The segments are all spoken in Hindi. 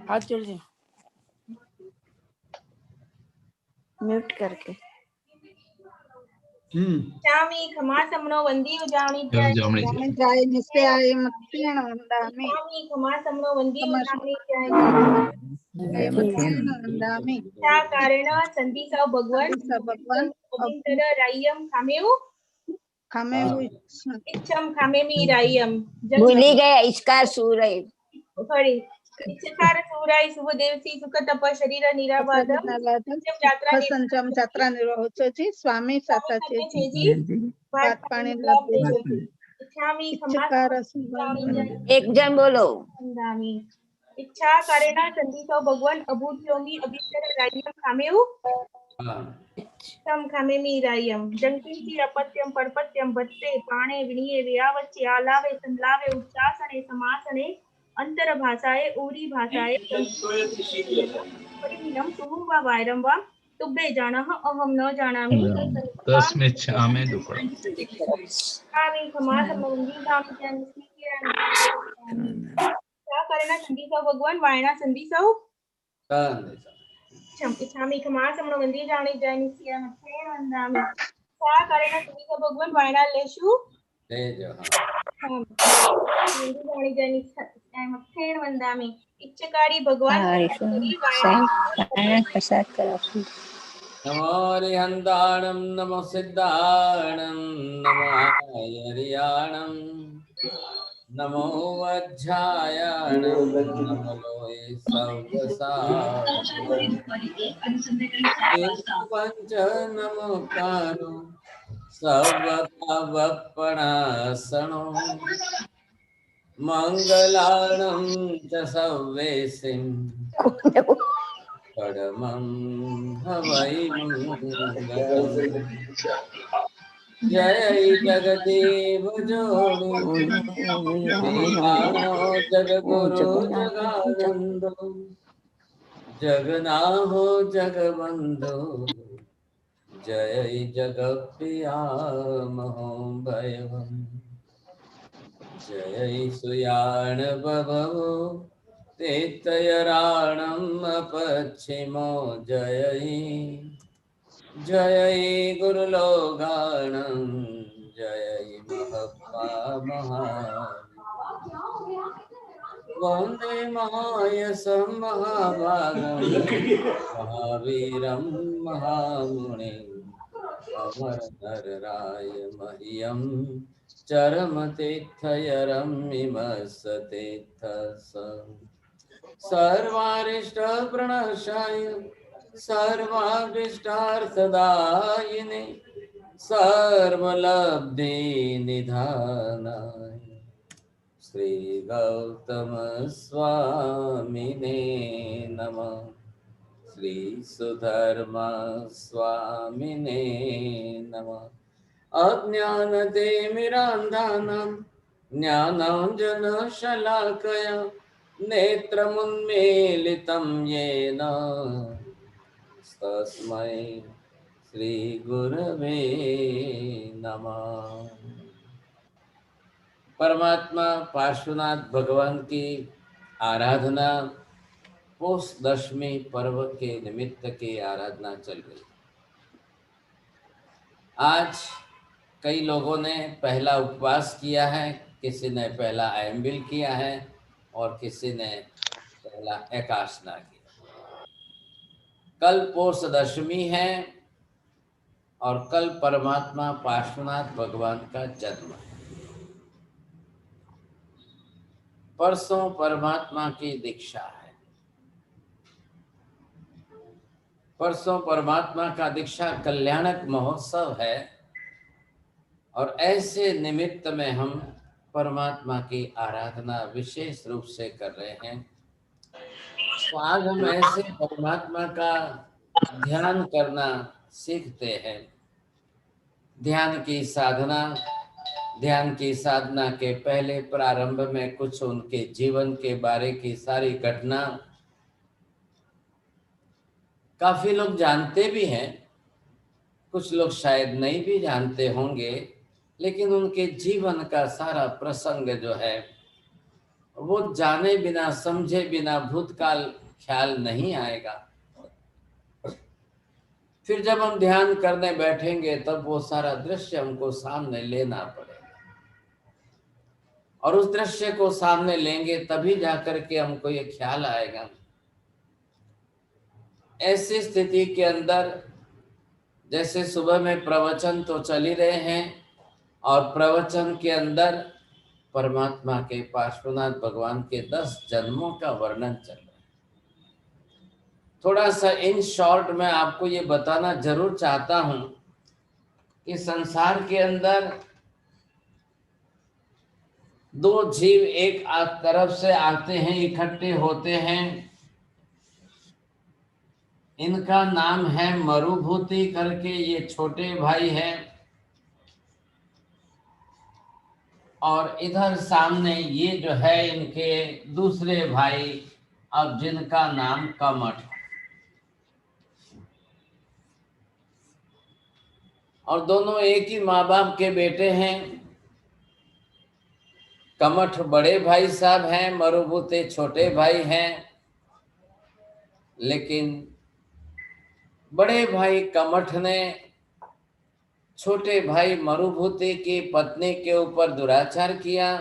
हाथ जोड़ दे म्यूट करके। इच्छामि खमासमनो वन्दी उजामि जाय निश्चयाय मत्तेन वन्दामि। इच्छामि खमासमनो वन्दी उजामि मत्तेन वन्दामि। इच्छा कारेण संधिसौ भगवन् भगवान् अभिन्तर राय्यं खामेउ खामेहु इच्छम खामेमि राय्यं भूली गए इसका सूरय। सॉरी इच्छकार सूराय शुभ देवसी सुख तप शरीर निराबाध संचम यात्रा निर्वहोची स्वामी साताचे जी बात पाणी लाभते जी इच्छामि इच्छकार एक जन बोलो। खमासमि इच्छा कारेण संधिसौ भगवन् अभूत्योमि अभिन्तर राय्यं खामेउ तम खामेमि राय्यं जंकिंचि अपत्यं परपत्यं वत्ते पाणे विणीये व्यावच्चे आलावे संलावे उच्चासने समासने अंतर भाषाए ऊरी भाषाए परिमिनं सुहुं वा वायरं वा तुब्बे जानः अहं न जानामि तस्मिच्छामि दुःखम् आमि खमासमि क्या करेना संधिसौ भगवान वायना संधिसौ इच्छामि खमासमि वन्दी जानि जयनिस्य मत्तेन वन्दामि क्या करेना संधिसौ भगवान वायना लेशु जानि जयनिस्य मत्तेन वन्दामि इच्छकारी भगवान नमो हरिहन्ताणं नमो सिद्धाणं नमो हरियाणं नमो वज्रायाणं नमो लोये पंच नमोकारो सर्वपावपणासनो मंगलानं च सर्वेसिं परमं हवै मंगलम् जय जगदेव जोड़ो जगगुरु जगानंदो जगनाहो जगबंधो जय जगप्रिया महोभयम् जय सुयाण बभो तेतयराणम् अपच्छिमो जय जय गुरुलोगाणं जय महप्पा वंदे महायसं महाभागं महावीरं महामुनिम् अमरनरराय मह्यं चरमतीर्थयरमिमस्तेथस सर्वारिष्टप्रणशाय सर्वाभीष्टार्थदायिने सर्वलब्धिनिधानाय श्री गौतम स्वामिने नमः। श्री सुधर्मा स्वामिने नमः। अज्ञानतिमिरान्धानां ज्ञानाञ्जनशलाकया नेत्रमुन्मीलितं येन तस्मै श्री गुरवे नमः। परमात्मा पार्श्वनाथ भगवान की आराधना पोष दशमी पर्व के निमित्त की आराधना चल रही। आज कई लोगों ने पहला उपवास किया है, किसी ने पहला आयम्बिल किया है और किसी ने पहला एकादशना किया। कल पोष दशमी है और कल परमात्मा पार्श्वनाथ भगवान का जन्म है। परसों परमात्मा की दीक्षा है। परसों परमात्मा का दीक्षा कल्याणक महोत्सव है और ऐसे निमित्त में हम परमात्मा की आराधना विशेष रूप से कर रहे हैं। तो आज हम ऐसे परमात्मा का ध्यान करना सीखते हैं। ध्यान की साधना के पहले प्रारंभ में कुछ उनके जीवन के बारे की सारी घटना काफी लोग जानते भी हैं, कुछ लोग शायद नहीं भी जानते होंगे, लेकिन उनके जीवन का सारा प्रसंग जो है वो जाने बिना समझे बिना भूतकाल ख्याल नहीं आएगा। फिर जब हम ध्यान करने बैठेंगे तब वो सारा दृश्य हमको सामने लेना पड़ेगा, और उस दृश्य को सामने लेंगे तभी जाकर के हमको ये ख्याल आएगा। ऐसी स्थिति के अंदर जैसे सुबह में प्रवचन तो चल ही रहे हैं, और प्रवचन के अंदर परमात्मा के पार्श्वनाथ भगवान के 10 जन्मों का वर्णन चल रहा है। थोड़ा सा इन शॉर्ट में आपको ये बताना जरूर चाहता हूं कि संसार के अंदर 2 जीव एक तरफ से आते हैं, इकट्ठे होते हैं। इनका नाम है मरुभूति करके, ये छोटे भाई हैं, और इधर सामने ये जो है इनके दूसरे भाई, अब जिनका नाम कमठ। और दोनों एक ही माँ बाप के बेटे हैं। कमठ बड़े भाई साहब हैं, मरुभूति छोटे भाई हैं। लेकिन बड़े भाई कमठ ने छोटे भाई मरुभूति की पत्नी के ऊपर दुराचार किया,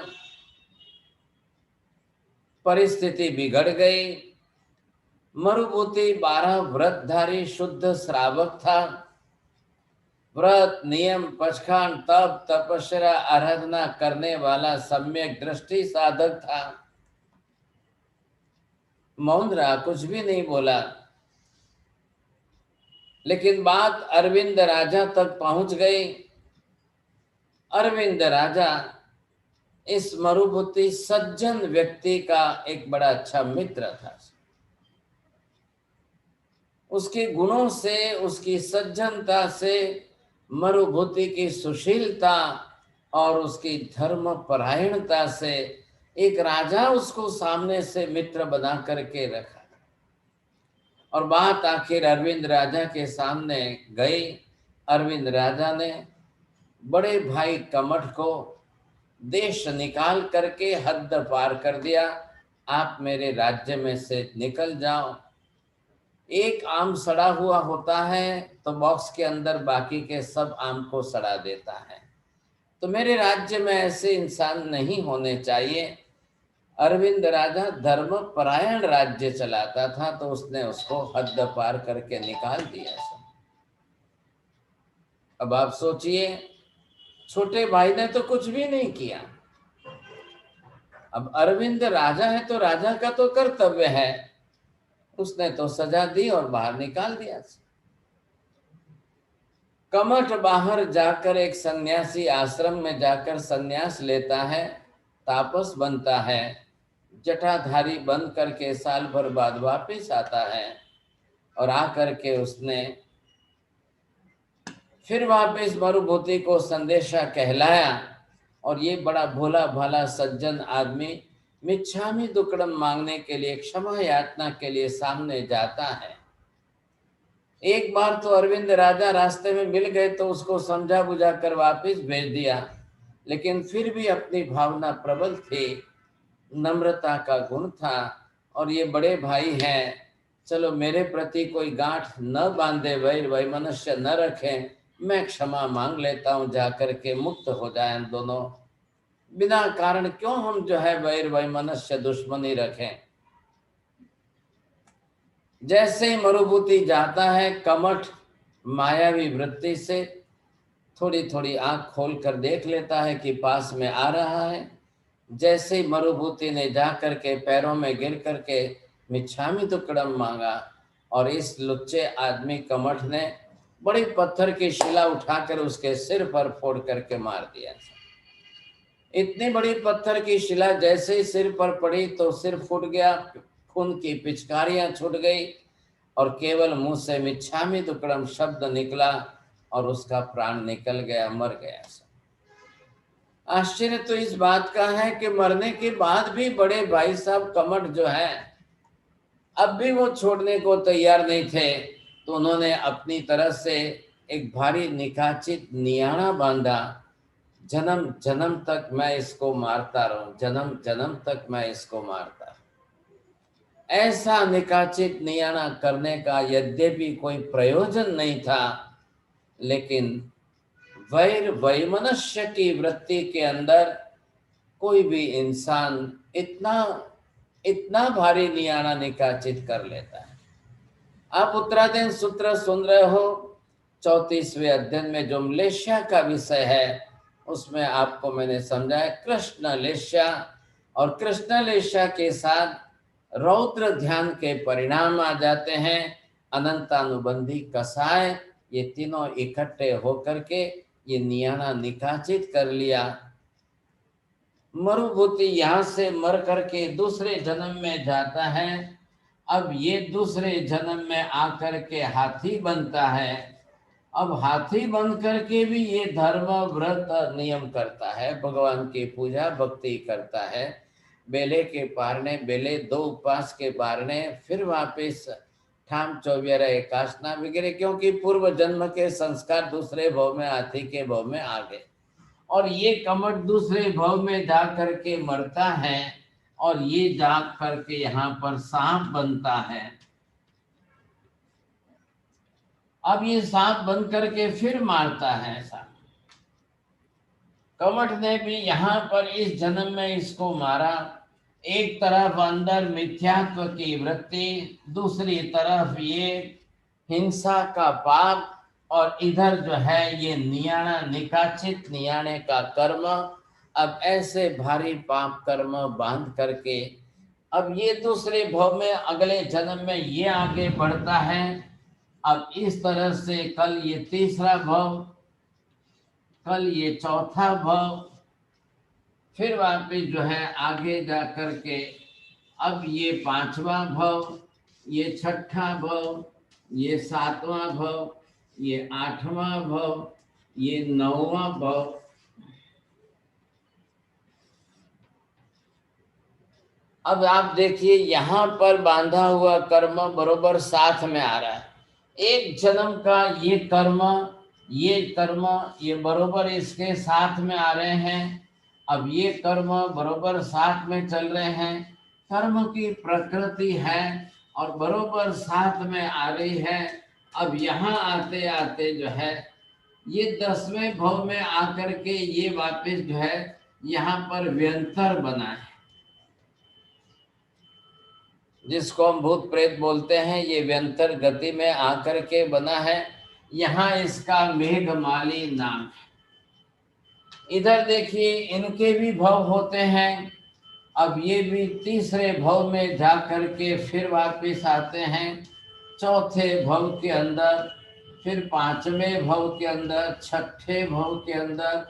परिस्थिति बिगड़ गई। मरुभूति 12 व्रतधारी शुद्ध श्रावक था। व्रत, नियम, पचखान, तप, तपस्या, आराधना करने वाला सम्यक दृष्टि साधक था। मौन रहा, कुछ भी नहीं बोला। लेकिन बात अरविंद राजा तक पहुंच गई। अरविंद राजा इस मरुभूति सज्जन व्यक्ति का एक बड़ा अच्छा मित्र था। उसके गुणों से, उसकी सज्जनता से, मरुभूति की सुशीलता और उसकी धर्म परायणता से एक राजा उसको सामने से मित्र बना करके रखा। और बात आखिर अरविंद राजा के सामने गई। अरविंद राजा ने बड़े भाई कमठ को देश निकाल करके हद पार कर दिया। आप मेरे राज्य में से निकल जाओ। एक आम सड़ा हुआ होता है तो बॉक्स के अंदर बाकी के सब आम को सड़ा देता है, तो मेरे राज्य में ऐसे इंसान नहीं होने चाहिए। अरविंद राजा धर्म परायण राज्य चलाता था, तो उसने उसको हद पार करके निकाल दिया। अब आप सोचिए, छोटे भाई ने तो कुछ भी नहीं किया। अब अरविंद राजा है तो राजा का तो कर्तव्य है, उसने तो सजा दी और बाहर निकाल दिया। कमठ बाहर जाकर एक सन्यासी आश्रम में जाकर सन्यास लेता है, तापस बनता है, जटाधारी बन करके साल भर बाद वापस आता है। और आकर के उसने फिर वापस मरुभूति को संदेशा कहलाया। और ये बड़ा भोला भाला सज्जन आदमी मिच्छामी दुक्कड़म मांगने के लिए, क्षमा याचना के लिए सामने जाता है। एक बार तो अरविंद राजा रास्ते में मिल गए तो उसको समझा बुझा कर वापस भेज दिया, लेकिन फिर भी अपनी भावना प्रबल थी, नम्रता का गुण था। और ये बड़े भाई हैं, चलो मेरे प्रति कोई गांठ न बांधे, वैर वैमनस्य न रखें, मैं क्षमा मांग लेता हूं, जाकर के मुक्त हो जाएं हम दोनों। बिना कारण क्यों हम जो है वैर वैमनस्य दुश्मनी रखें। जैसे ही मरुभूति जाता है, कमठ मायावी वृत्ति से थोड़ी थोड़ी आंख खोल कर देख लेता है कि पास में आ रहा है। जैसे ही मरुभूति ने जा करके पैरों में गिर करके मिच्छामी दुक्कड़म मांगा, और इस लुच्चे आदमी कमठ ने बड़ी पत्थर की शिला उठाकर उसके सिर पर फोड़ करके मार दिया। इतनी बड़ी पत्थर की शिला जैसे ही सिर पर पड़ी तो सिर फूट गया, खून की पिचकारियां छूट गई, और केवल मुंह से मिच्छामी दुक्कड़म शब्द निकला और उसका प्राण निकल गया, मर गया। आश्चर्य तो इस बात का है कि मरने के बाद भी बड़े भाई साहब कमठ जो है अब भी वो छोड़ने को तैयार नहीं थे। तो उन्होंने अपनी तरफ से एक भारी निकाचित नियाणा बांधा, जन्म जन्म तक मैं इसको मारता रहूं, जन्म जन्म तक मैं इसको मारता रहूं। ऐसा निकाचित नियाना करने का यद्यपि कोई प्रयोजन नहीं था, लेकिन वैर वैमनस्य की वृत्ति के अंदर कोई भी इंसान इतना इतना भारी नियाना निकाचित कर लेता है। आप उत्तराधीन सूत्र सुन रहे हो। 34वें अध्ययन में जो मलेशिया का विषय है, उसमें आपको मैंने समझाया कृष्ण लेष्या, और कृष्ण लेष्या के साथ रौद्र ध्यान के परिणाम आ जाते हैं। अनंतानुबंधी कसाय, ये तीनों इकट्ठे होकर के ये नियाना निकाचित कर लिया। मरुभूति यहाँ से मर करके दूसरे जन्म में जाता है। अब ये दूसरे जन्म में आकर के हाथी बनता है। अब हाथी बन करके भी ये धर्म व्रत नियम करता है, भगवान की पूजा भक्ति करता है, बेले के पारने, बेले 2 उपवास के पारने, फिर वापिस ठाम चौबेरा एकासना वगैरह, क्योंकि पूर्व जन्म के संस्कार दूसरे भव में हाथी के भव में आ गए, और ये कमट दूसरे भव में जा करके मरता है, और ये जा करके यहाँ पर सांप बनता है। अब ये सांप बन करके फिर मारता है सांप। कमट ने भी यहाँ पर इस जन्म में इसको मारा। एक तरफ अंदर मिथ्यात्व की वृत्ति, दूसरी तरफ ये हिंसा का पाप, और इधर जो है ये नियाना निकाचित नियाने का कर्म। अब ऐसे भारी पाप कर्म बांध करके अब ये दूसरे भव में, अगले जन्म में ये आगे बढ़ता है। अब इस तरह से कल ये तीसरा भव, कल ये चौथा भव, फिर वापिस जो है आगे जा कर के अब ये 5वां भव, ये 6ठा भव, ये 7वां भव, ये 8वां भव, ये 9वां भव। अब आप देखिए यहाँ पर बांधा हुआ कर्म बरोबर साथ में आ रहा है। एक जन्म का ये कर्म ये बरोबर इसके साथ में आ रहे हैं। अब ये कर्म बरोबर साथ में चल रहे हैं। कर्म की प्रकृति है और बरोबर साथ में आ रही है। अब यहाँ आते आते जो है ये 10वें भव में आकर के ये वापस जो है यहाँ पर व्यंतर बना है, जिसको हम भूत प्रेत बोलते हैं। ये व्यंतर गति में आकर के बना है। यहाँ इसका मेघमाली नाम है। इधर देखिए इनके भी भव होते हैं। अब ये भी तीसरे भव में जा करके फिर वापस आते हैं, चौथे भव के अंदर, फिर 5वें भव के अंदर, 6ठे भव के अंदर,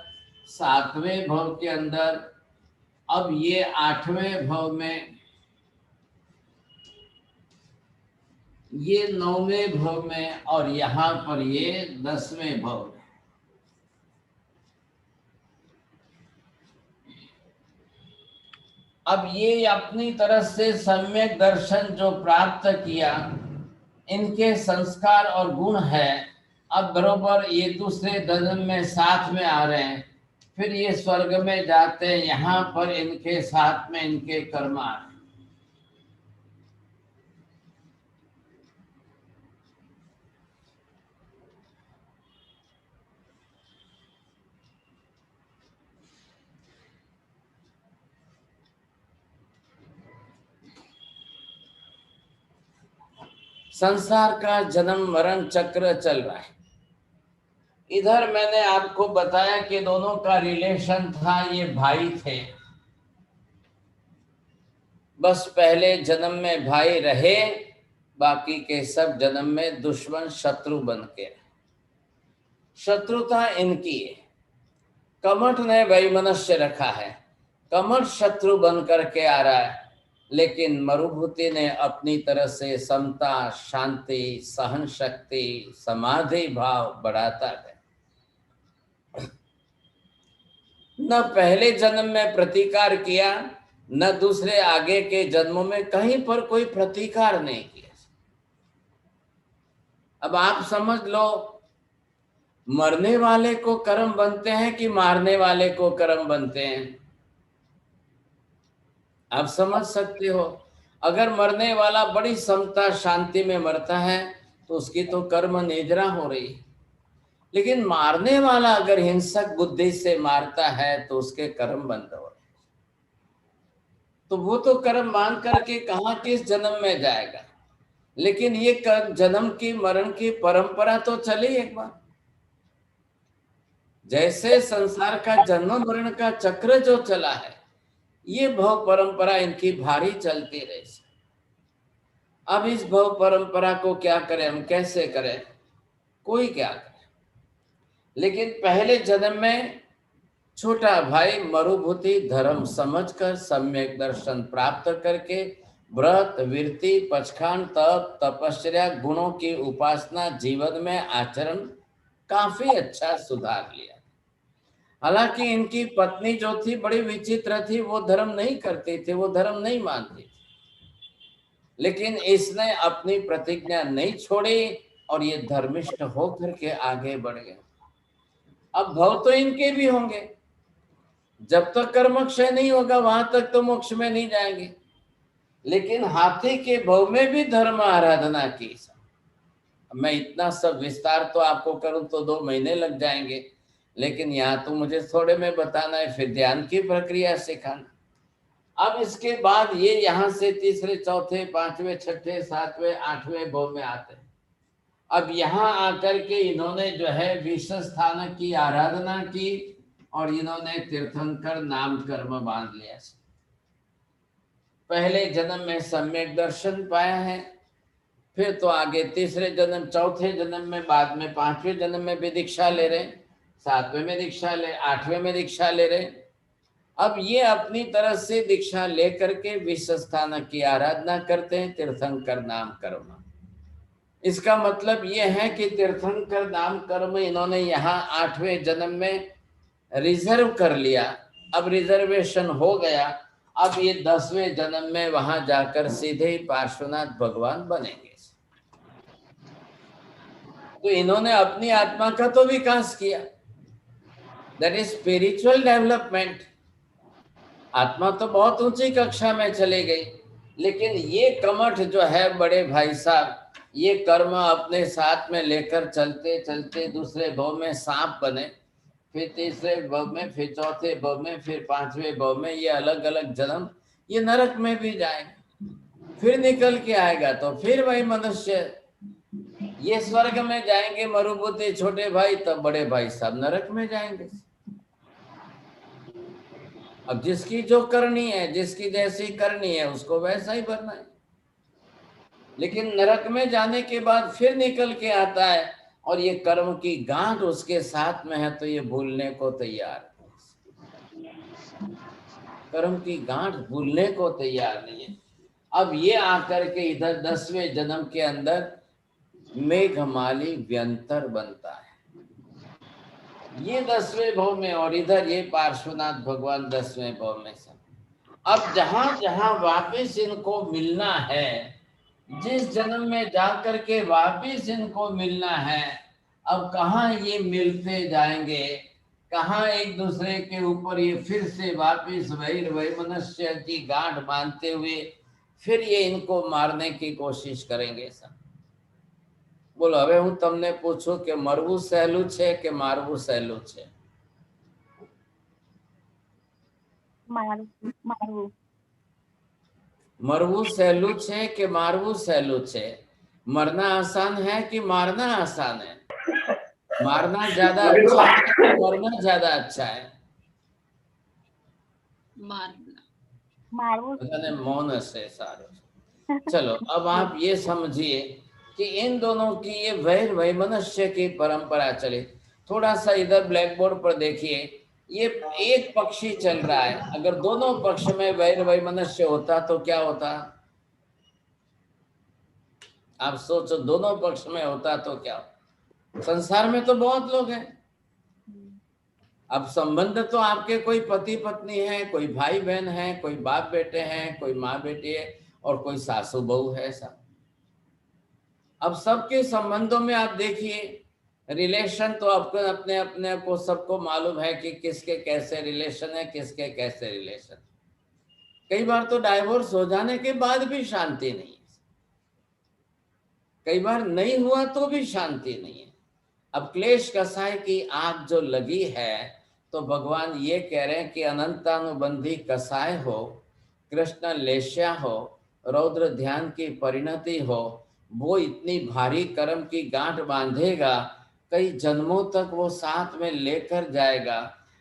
7वें भव के अंदर, अब ये 8वें भव में, ये 9वें भव में, और यहाँ पर ये 10वें भव में। अब ये अपनी तरह से सम्यक दर्शन जो प्राप्त किया, इनके संस्कार और गुण है। अब बरोबर ये दूसरे जन्म में साथ में आ रहे हैं, फिर ये स्वर्ग में जाते हैं, यहाँ पर इनके साथ में इनके कर्म आ रहे हैं। संसार का जन्म मरण चक्र चल रहा है। इधर मैंने आपको बताया कि दोनों का रिलेशन था, ये भाई थे। बस पहले जन्म में भाई रहे, बाकी के सब जन्म में दुश्मन शत्रु बन के। शत्रुता इनकी है। कमठ ने वैमनस्य रखा है, कमठ शत्रु बन करके आ रहा है, लेकिन मरुभूति ने अपनी तरह से समता, शांति, सहन शक्ति, समाधि भाव बढ़ाता है। न पहले जन्म में प्रतिकार किया, न दूसरे आगे के जन्मों में कहीं पर कोई प्रतिकार नहीं किया। अब आप समझ लो, मरने वाले को कर्म बनते हैं कि मारने वाले को कर्म बनते हैं? आप समझ सकते हो। अगर मरने वाला बड़ी समता शांति में मरता है तो उसकी तो कर्म निद्रा हो रही, लेकिन मारने वाला अगर हिंसक बुद्धि से मारता है तो उसके कर्म बंद हो रहे। तो वो तो कर्म मान करके कहाँ किस जन्म में जाएगा, लेकिन ये जन्म की मरण की परंपरा तो चली एक बार। जैसे संसार का जन्म मरण का चक्र जो चला है, ये भव परंपरा इनकी भारी चलती रही। अब इस भव परंपरा को क्या करें हम, कैसे करें? कोई क्या करे। लेकिन पहले जन्म में छोटा भाई मरुभूति धर्म समझकर सम्यक दर्शन प्राप्त करके व्रत विरति पचखान तप तपस्या गुणों की उपासना जीवन में आचरण काफी अच्छा सुधार लिया। हालांकि इनकी पत्नी जो थी बड़ी विचित्र थी, वो धर्म नहीं करती थी, वो धर्म नहीं मानती थी, लेकिन इसने अपनी प्रतिज्ञा नहीं छोड़ी और ये धर्मिष्ठ होकर के आगे बढ़ गए। अब भव तो इनके भी होंगे, जब तक कर्मक्षय नहीं होगा वहां तक तो मोक्ष में नहीं जाएंगे, लेकिन हाथी के भव में भी धर्म आराधना की। मैं इतना सब विस्तार तो आपको करूं तो 2 महीने लग जाएंगे, लेकिन यहाँ तो मुझे थोड़े में बताना है, फिर ध्यान की प्रक्रिया सिखाना। अब इसके बाद ये यहाँ से तीसरे चौथे पांचवें छठे सातवें आठवें भव में आते हैं। अब यहाँ आकर के इन्होंने जो है विश्व स्थान की आराधना की और इन्होंने तीर्थंकर नाम कर्म बांध लिया। पहले जन्म में सम्यक दर्शन पाया है, फिर तो आगे तीसरे जन्म चौथे जन्म में, बाद में 5वें जन्म में भी दीक्षा ले रहे, 7वें में दीक्षा ले, 8वें में दीक्षा ले रहे। अब ये अपनी तरफ से दीक्षा लेकर के विश्व स्थान की आराधना करते हैं, तीर्थंकर नाम कर्म। इसका मतलब ये है कि तीर्थंकर नाम कर्म इन्होंने यहाँ 8वें जन्म में रिजर्व कर लिया। अब रिजर्वेशन हो गया, अब ये 10वें जन्म में वहां जाकर सीधे ही पार्श्वनाथ भगवान बनेंगे। तो इन्होंने अपनी आत्मा का तो विकास किया, दैट इज स्पिरिचुअल डेवलपमेंट। आत्मा तो बहुत ऊंची कक्षा में चली गई, लेकिन ये कमठ जो है बड़े भाई साहब, ये कर्म अपने साथ में लेकर चलते चलते दूसरे भव में सांप बने, फिर तीसरे भव में, फिर चौथे भव में, फिर 5वें भव में, ये अलग अलग जन्म, ये नरक में भी जाएगा, फिर निकल के आएगा तो फिर वही मनुष्य, ये स्वर्ग में जाएंगे मरुभूति छोटे भाई, तब बड़े भाई साहब नरक में जाएंगे। अब जिसकी जो करनी है, जिसकी जैसी करनी है उसको वैसा ही भरना है, लेकिन नरक में जाने के बाद फिर निकल के आता है और ये कर्म की गांठ उसके साथ में है, तो ये भूलने को तैयार है, कर्म की गांठ भूलने को तैयार नहीं है। अब ये आकर के इधर 10वें जन्म के अंदर मेघमाली व्यंतर बनता है, ये 10वें भव में, और इधर ये पार्श्वनाथ भगवान 10वें भव में सब। अब जहां जहां वापिस इनको मिलना है, जिस जन्म में जाकर के वापिस इनको मिलना है, अब कहाँ ये मिलते जाएंगे, कहाँ एक दूसरे के ऊपर ये फिर से वापिस वही मनुष्य की गांठ बांधते हुए फिर ये इनको मारने की कोशिश करेंगे सब। बोलो હવે હું તમને પૂછું કે મરવું સહેલું છે કે મારવું સહેલું છે? मरવું સહેલું છે કે મારવું સહેલું છે? मरना आसान है कि मारना आसान है? मारना ज्यादा अच्छा है कि मरना ज्यादा अच्छा है? मारना मौन से सारे। चलो अब आप ये समझिए कि इन दोनों की ये वैर वैमनस्य की परंपरा चले। थोड़ा सा इधर ब्लैक बोर्ड पर देखिए, ये एक पक्षी चल रहा है, अगर दोनों पक्ष में वैर वैमनस्य होता तो क्या होता? आप सोचो, दोनों पक्ष में होता तो क्या होता? संसार में तो बहुत लोग हैं। अब संबंध तो आपके कोई पति पत्नी है, कोई भाई बहन है, कोई बाप बेटे हैं, कोई माँ बेटी है, और कोई सासू बहू है सब। अब सबके संबंधों में आप देखिए रिलेशन तो आपको अपने अपने को सबको मालूम है कि किसके कैसे रिलेशन है, किसके कैसे रिलेशन। कई बार तो डाइवोर्स हो जाने के बाद भी शांति नहीं है, कई बार नहीं हुआ तो भी शांति नहीं है। अब क्लेश कसाय की आग जो लगी है, तो भगवान ये कह रहे हैं कि अनंतानुबंधी कसाय हो, कृष्ण लेश्या हो, रौद्र ध्यान की परिणति हो, वो इतनी भारी कर्म की गांठ बांधेगा, कई जन्मों तक वो साथ में लेकर जाएगा।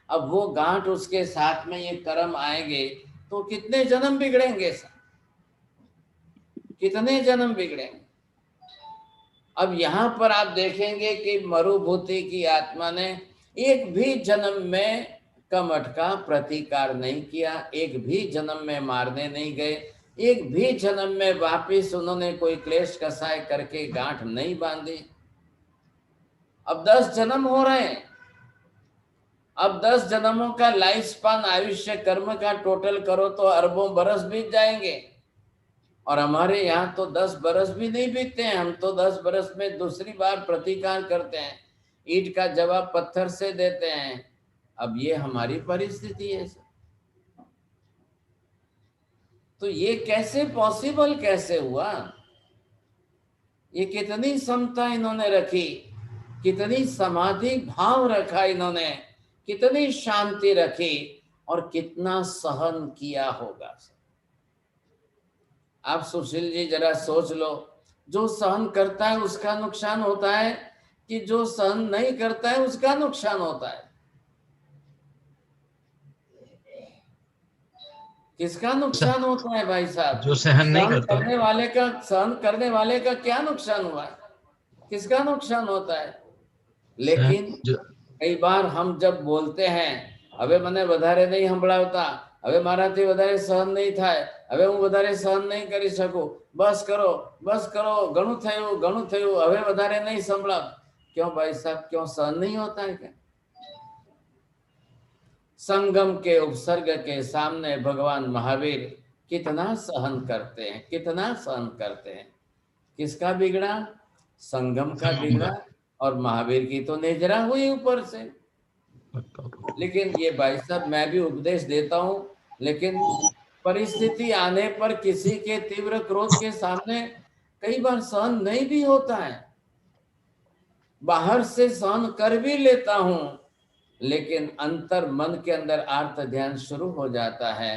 अब वो गांठ उसके साथ में ये कर्म आएंगे तो कितने जन्म बिगड़ेंगे सर, कितने जन्म बिगड़ेंगे। अब यहाँ पर आप देखेंगे कि मरुभूति की आत्मा ने एक भी जन्म में कमठ का प्रतिकार नहीं किया, एक भी जन्म में मारने नहीं गए, एक भी जन्म में वापिस उन्होंने कोई क्लेश कसाय करके गांठ नहीं बांधी। अब 10 जन्म हो रहे हैं, अब 10 जन्मों का लाइफ स्पान आयुष्य कर्म का टोटल करो तो अरबों बरस बीत जाएंगे। और हमारे यहाँ तो 10 बरस भी नहीं बीतते हैं, हम तो 10 बरस में दूसरी बार प्रतिकार करते हैं, ईंट का जवाब पत्थर से देते हैं। अब ये हमारी परिस्थिति है सर। तो ये कैसे पॉसिबल कैसे हुआ? ये कितनी समता इन्होंने रखी, कितनी समाधि भाव रखा इन्होंने, कितनी शांति रखी और कितना सहन किया होगा। आप सुशील जी जरा सोच लो, जो सहन करता है उसका नुकसान होता है कि जो सहन नहीं करता है उसका नुकसान होता है? किसका नुकसान होता है भाई साहब? जो सहन नहीं करता, सहन करने वाले का क्या नुकसान हुआ है? किसका नुकसान होता है? लेकिन कई बार हम जब बोलते हैं, अबे मने વધારે नहीं સંભળાવતા, હવે મારાથી વધારે સહન નહીં થાય, હવે હું વધારે સહન નહીં કરી શકું, બસ કરો, ઘણું થયું, હવે વધારે નહીં સંભળાવ। क्यों भाई साहब, क्यों सहन नहीं होता है क्या? संगम के उपसर्ग के सामने भगवान महावीर कितना सहन करते हैं, कितना सहन करते हैं। किसका बिगड़ा? संगम का बिगड़ा, और महावीर की तो नेजरा हुई ऊपर से। लेकिन ये भाई साहब, मैं भी उपदेश देता हूं, लेकिन परिस्थिति आने पर किसी के तीव्र क्रोध के सामने कई बार सहन नहीं भी होता है। बाहर से सहन कर भी लेता हूं, लेकिन अंतर मन के अंदर आर्त ध्यान शुरू हो जाता है।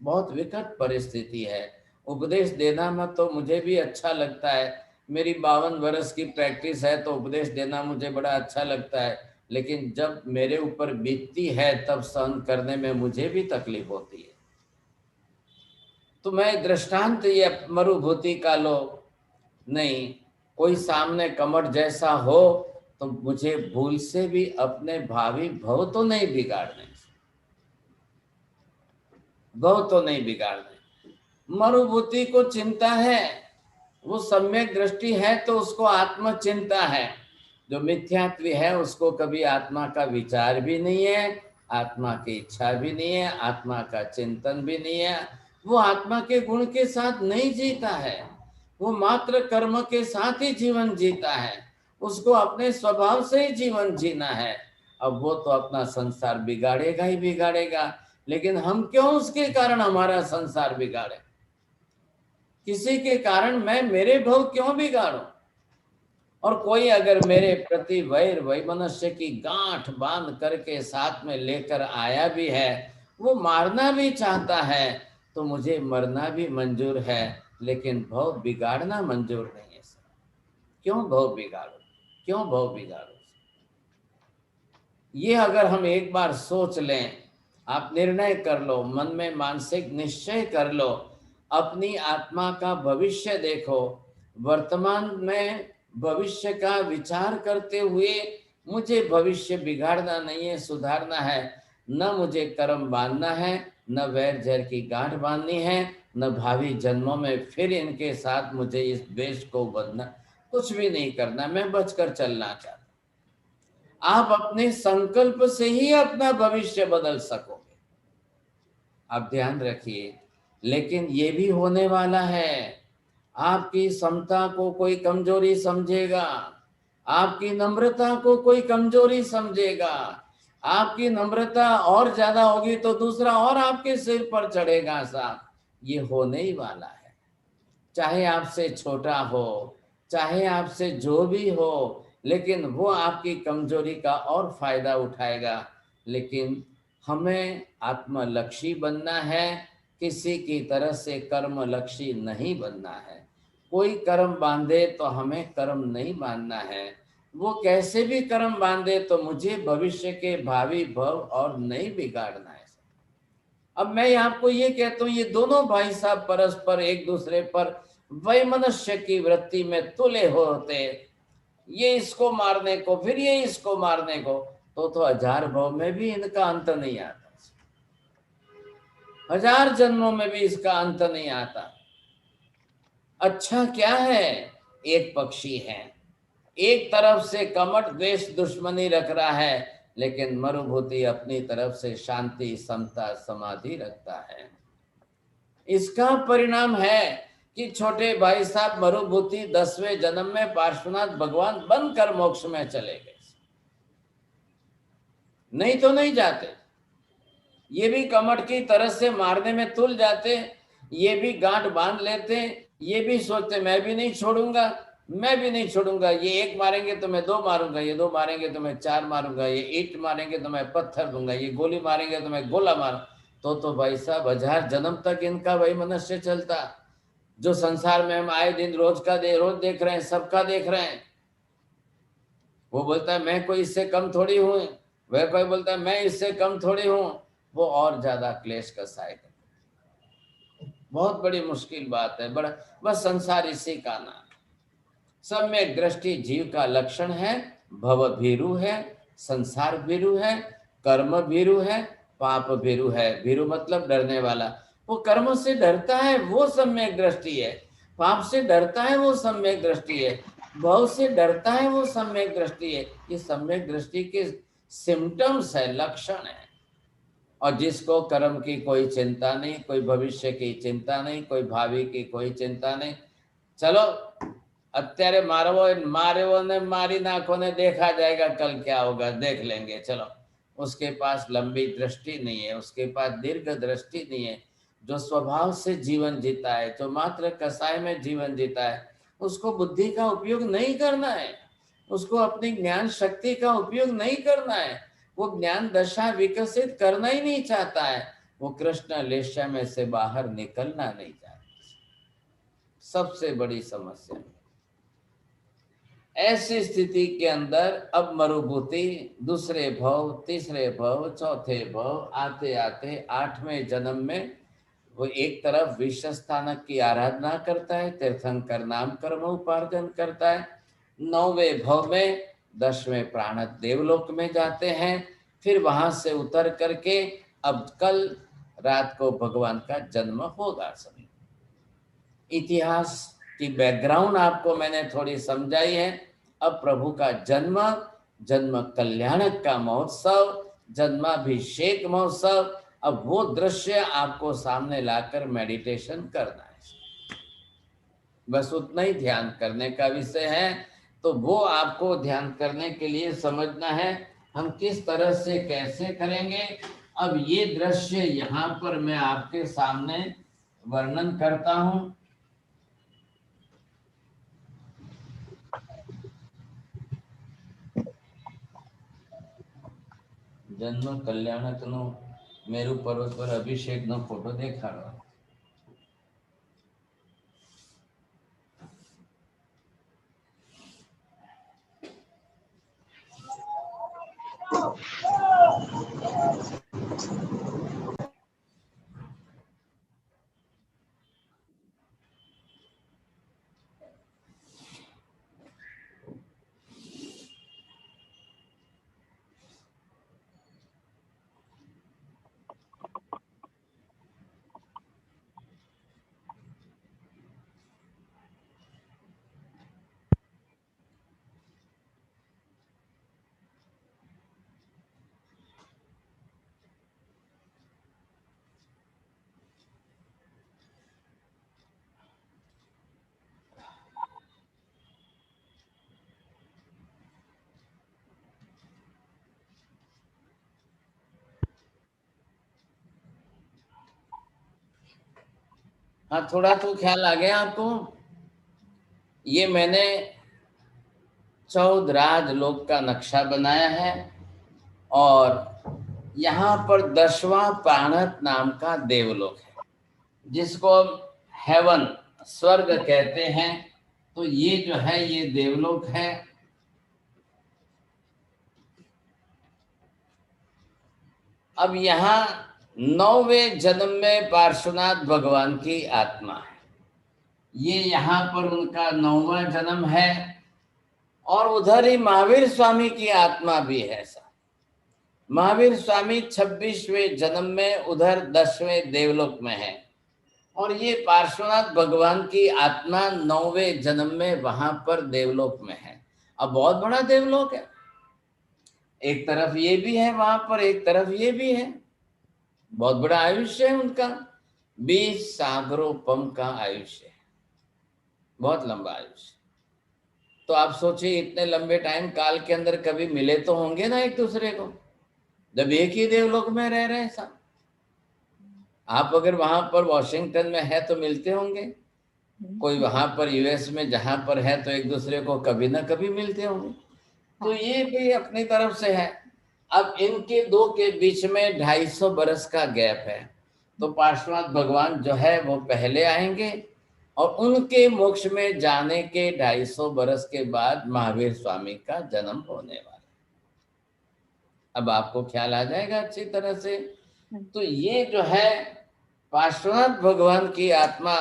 बहुत विकट परिस्थिति है। उपदेश देना में तो मुझे भी अच्छा लगता है, मेरी 52 वर्ष की प्रैक्टिस है, तो उपदेश देना मुझे बड़ा अच्छा लगता है। लेकिन जब मेरे ऊपर बीतती है तब सहन करने में मुझे भी तकलीफ होती है। तो मैं दृष्टांत ये मरुभूति का लो नहीं, कोई सामने कमर जैसा हो तो मुझे भूल से भी अपने भावी भव तो नहीं बिगाड़ने, भव तो नहीं बिगाड़ने। मरुभूति को चिंता है, वो सम्यक दृष्टि है तो उसको आत्म चिंता है। जो मिथ्यात्व है उसको कभी आत्मा का विचार भी नहीं है, आत्मा की इच्छा भी नहीं है, आत्मा का चिंतन भी नहीं है। वो आत्मा के गुण के साथ नहीं जीता है, वो मात्र कर्म के साथ ही जीवन जीता है, उसको अपने स्वभाव से ही जीवन जीना है। अब वो तो अपना संसार बिगाड़ेगा ही बिगाड़ेगा, लेकिन हम क्यों उसके कारण हमारा संसार बिगाड़े? किसी के कारण मैं मेरे भव क्यों बिगाड़ूं? और कोई अगर मेरे प्रति वैर वैमनस्य की गांठ बांध करके साथ में लेकर आया भी है, वो मारना भी चाहता है, तो मुझे मरना भी मंजूर है, लेकिन भव बिगाड़ना मंजूर नहीं है सर। क्यों भव बिगाड़ो, क्यों भव बिगाड़ो? ये अगर हम एक बार सोच लें, आप निर्णय कर लो, मन में मानसिक निश्चय कर लो, अपनी आत्मा का भविष्य देखो, वर्तमान में भविष्य का विचार करते हुए मुझे भविष्य बिगाड़ना नहीं है, सुधारना है। न मुझे कर्म बांधना है, न वैर जहर की गांठ बांधनी है, न भावी जन्मों में फिर इनके साथ मुझे इस द्वेष को बदलना, कुछ भी नहीं करना। मैं बचकर चलना चाहता। आप अपने संकल्प से ही अपना भविष्य बदल सकोगे, आप ध्यान रखिए। लेकिन ये भी होने वाला है, आपकी समता को कोई कमजोरी समझेगा, आपकी नम्रता को कोई कमजोरी समझेगा, आपकी नम्रता और ज्यादा होगी तो दूसरा और आपके सिर पर चढ़ेगा साहब। ये होने ही वाला है, चाहे आपसे छोटा हो, चाहे आपसे जो भी हो, लेकिन वो आपकी कमजोरी का और फायदा उठाएगा। लेकिन हमें आत्मलक्षी बनना है, किसी की तरह से कर्मलक्षी नहीं बनना है। कोई कर्म बांधे तो हमें कर्म नहीं बांधना है, वो कैसे भी कर्म बांधे तो मुझे भविष्य के भावी भव और नहीं बिगाड़ना है। अब मैं आपको ये कहता हूँ, ये दोनों भाई साहब परस्पर एक दूसरे पर वैमनस्य की वृत्ति में तुले होते, ये इसको मारने को फिर ये इसको मारने को, तो 1000 भव में भी इनका अंत नहीं आता, 1000 जन्मों में भी इसका अंत नहीं आता। अच्छा क्या है, एक पक्षी है, एक तरफ से कमट द्वेष दुश्मनी रख रहा है, लेकिन मरुभूति अपनी तरफ से शांति समता समाधि रखता है। इसका परिणाम है कि छोटे भाई साहब मरुभूति 10वें जन्म में पार्श्वनाथ भगवान बनकर मोक्ष में चले गए, नहीं तो नहीं जाते। ये भी कमट की तरह से मारने में तुल जाते, ये भी गांठ बांध लेते, ये भी सोचते मैं भी नहीं छोड़ूंगा, मैं भी नहीं छोड़ूंगा, ये एक मारेंगे तो मैं 2 मारूंगा, ये 2 मारेंगे तो मैं 4 मारूंगा, ये ईंट मारेंगे तो मैं पत्थर दूंगा, ये गोली मारेंगे तो मैं गोला मारूं। तो भाई साहब 1000 जन्म तक इनका वही मनुष्य चलता, जो संसार में हम आए दिन रोज देख रहे हैं, सबका देख रहे हैं। वो बोलता है मैं कोई इससे कम थोड़ी हूं, वह कोई बोलता है मैं इससे कम थोड़ी हूं, वो और ज्यादा क्लेश कसाएगा। बहुत बड़ी मुश्किल बात है, बड़ा बस संसार इसी का नाम। सम्यक दृष्टि जीव का लक्षण है, भव भीरु है, संसार भीरु है, कर्म भीरु है, पाप भीरु है। भीरु मतलब डरने वाला, वो कर्म से डरता है वो सम्यक दृष्टि है, पाप से डरता है वो सम्यक दृष्टि है, भव से डरता है वो सम्यक दृष्टि है। ये सम्यक दृष्टि के सिम्टम्स है, लक्षण है। और जिसको कर्म की कोई चिंता नहीं, कोई भविष्य की चिंता नहीं, कोई भावी की कोई चिंता नहीं, चलो અત્યારે मारे ने मारी नाखों ने, देखा जाएगा कल क्या होगा, देख लेंगे, चलो। उसके पास लंबी दृष्टि नहीं है, उसके पास दीर्घ दृष्टि नहीं है। जो स्वभाव से जीवन जीता है, जो मात्र कसाय में जीवन जीता है, उसको बुद्धि का उपयोग नहीं करना है, उसको अपनी ज्ञान शक्ति का उपयोग नहीं करना है, वो ज्ञान दशा विकसित करना ही नहीं चाहता है, वो कृष्ण लेशा में से बाहर निकलना नहीं चाहता। सबसे बड़ी समस्या ऐसी स्थिति के अंदर अब मरुभूति दूसरे भव, तीसरे भव, चौथे भव, आते आते 8वें जन्म में वो एक तरफ विश्व स्थानक की आराधना करता है, तीर्थंकर नाम कर्म उपार्जन करता है। 9वें भव में 10वें प्राण देवलोक में जाते हैं, फिर वहां से उतर करके अब कल रात को भगवान का जन्म होगा। सभी इतिहास की बैकग्राउंड आपको मैंने थोड़ी समझाई है। अब प्रभु का जन्म, जन्म कल्याणक का महोत्सव, जन्माभिषेक महोत्सव, अब वो दृश्य आपको सामने लाकर मेडिटेशन करना है, बस उतना ही ध्यान करने का विषय है। तो वो आपको ध्यान करने के लिए समझना है हम किस तरह से कैसे करेंगे। अब ये दृश्य यहाँ पर मैं आपके सामने वर्णन करता हूँ। जन्म कल्याणक नो मेरु पर्वत पर अभिषेक नो फोटो देखाड़ो। हाँ, थोड़ा तो ख्याल आ गया आपको। ये मैंने 14 राजलोक का नक्शा बनाया है और यहाँ पर 10वां प्राणत नाम का देवलोक है, जिसको हेवन स्वर्ग कहते हैं। तो ये जो है ये देवलोक है। अब यहाँ 9वें जन्म में पार्श्वनाथ भगवान की आत्मा है। ये यहाँ पर उनका 9वां जन्म है और उधर ही महावीर स्वामी की आत्मा भी है। ऐसा महावीर स्वामी 26वें जन्म में उधर 10वें देवलोक में है और ये पार्श्वनाथ भगवान की आत्मा 9वें जन्म में वहां पर देवलोक में है। अब बहुत बड़ा देवलोक है, एक तरफ ये भी है वहां पर, एक तरफ ये भी है। बहुत बड़ा आयुष्य है उनका, 20 सागरोपम का आयुष्य है, बहुत लंबा आयुष्य। तो आप सोचिए इतने लंबे टाइम काल के अंदर कभी मिले तो होंगे ना एक दूसरे को, जब एक ही देवलोक में रह रहे हैं सब। आप अगर वहां पर वॉशिंगटन में है तो मिलते होंगे, कोई वहां पर यूएस में जहां पर है तो एक दूसरे को कभी ना कभी मिलते होंगे। तो ये भी अपनी तरफ से है। अब इनके दो के बीच में 250 बरस का गैप है। तो पार्श्वनाथ भगवान जो है वो पहले आएंगे और उनके मोक्ष में जाने के 250 बरस के बाद महावीर स्वामी का जन्म होने वाला है। अब आपको ख्याल आ जाएगा अच्छी तरह से। तो ये जो है पार्श्वनाथ भगवान की आत्मा,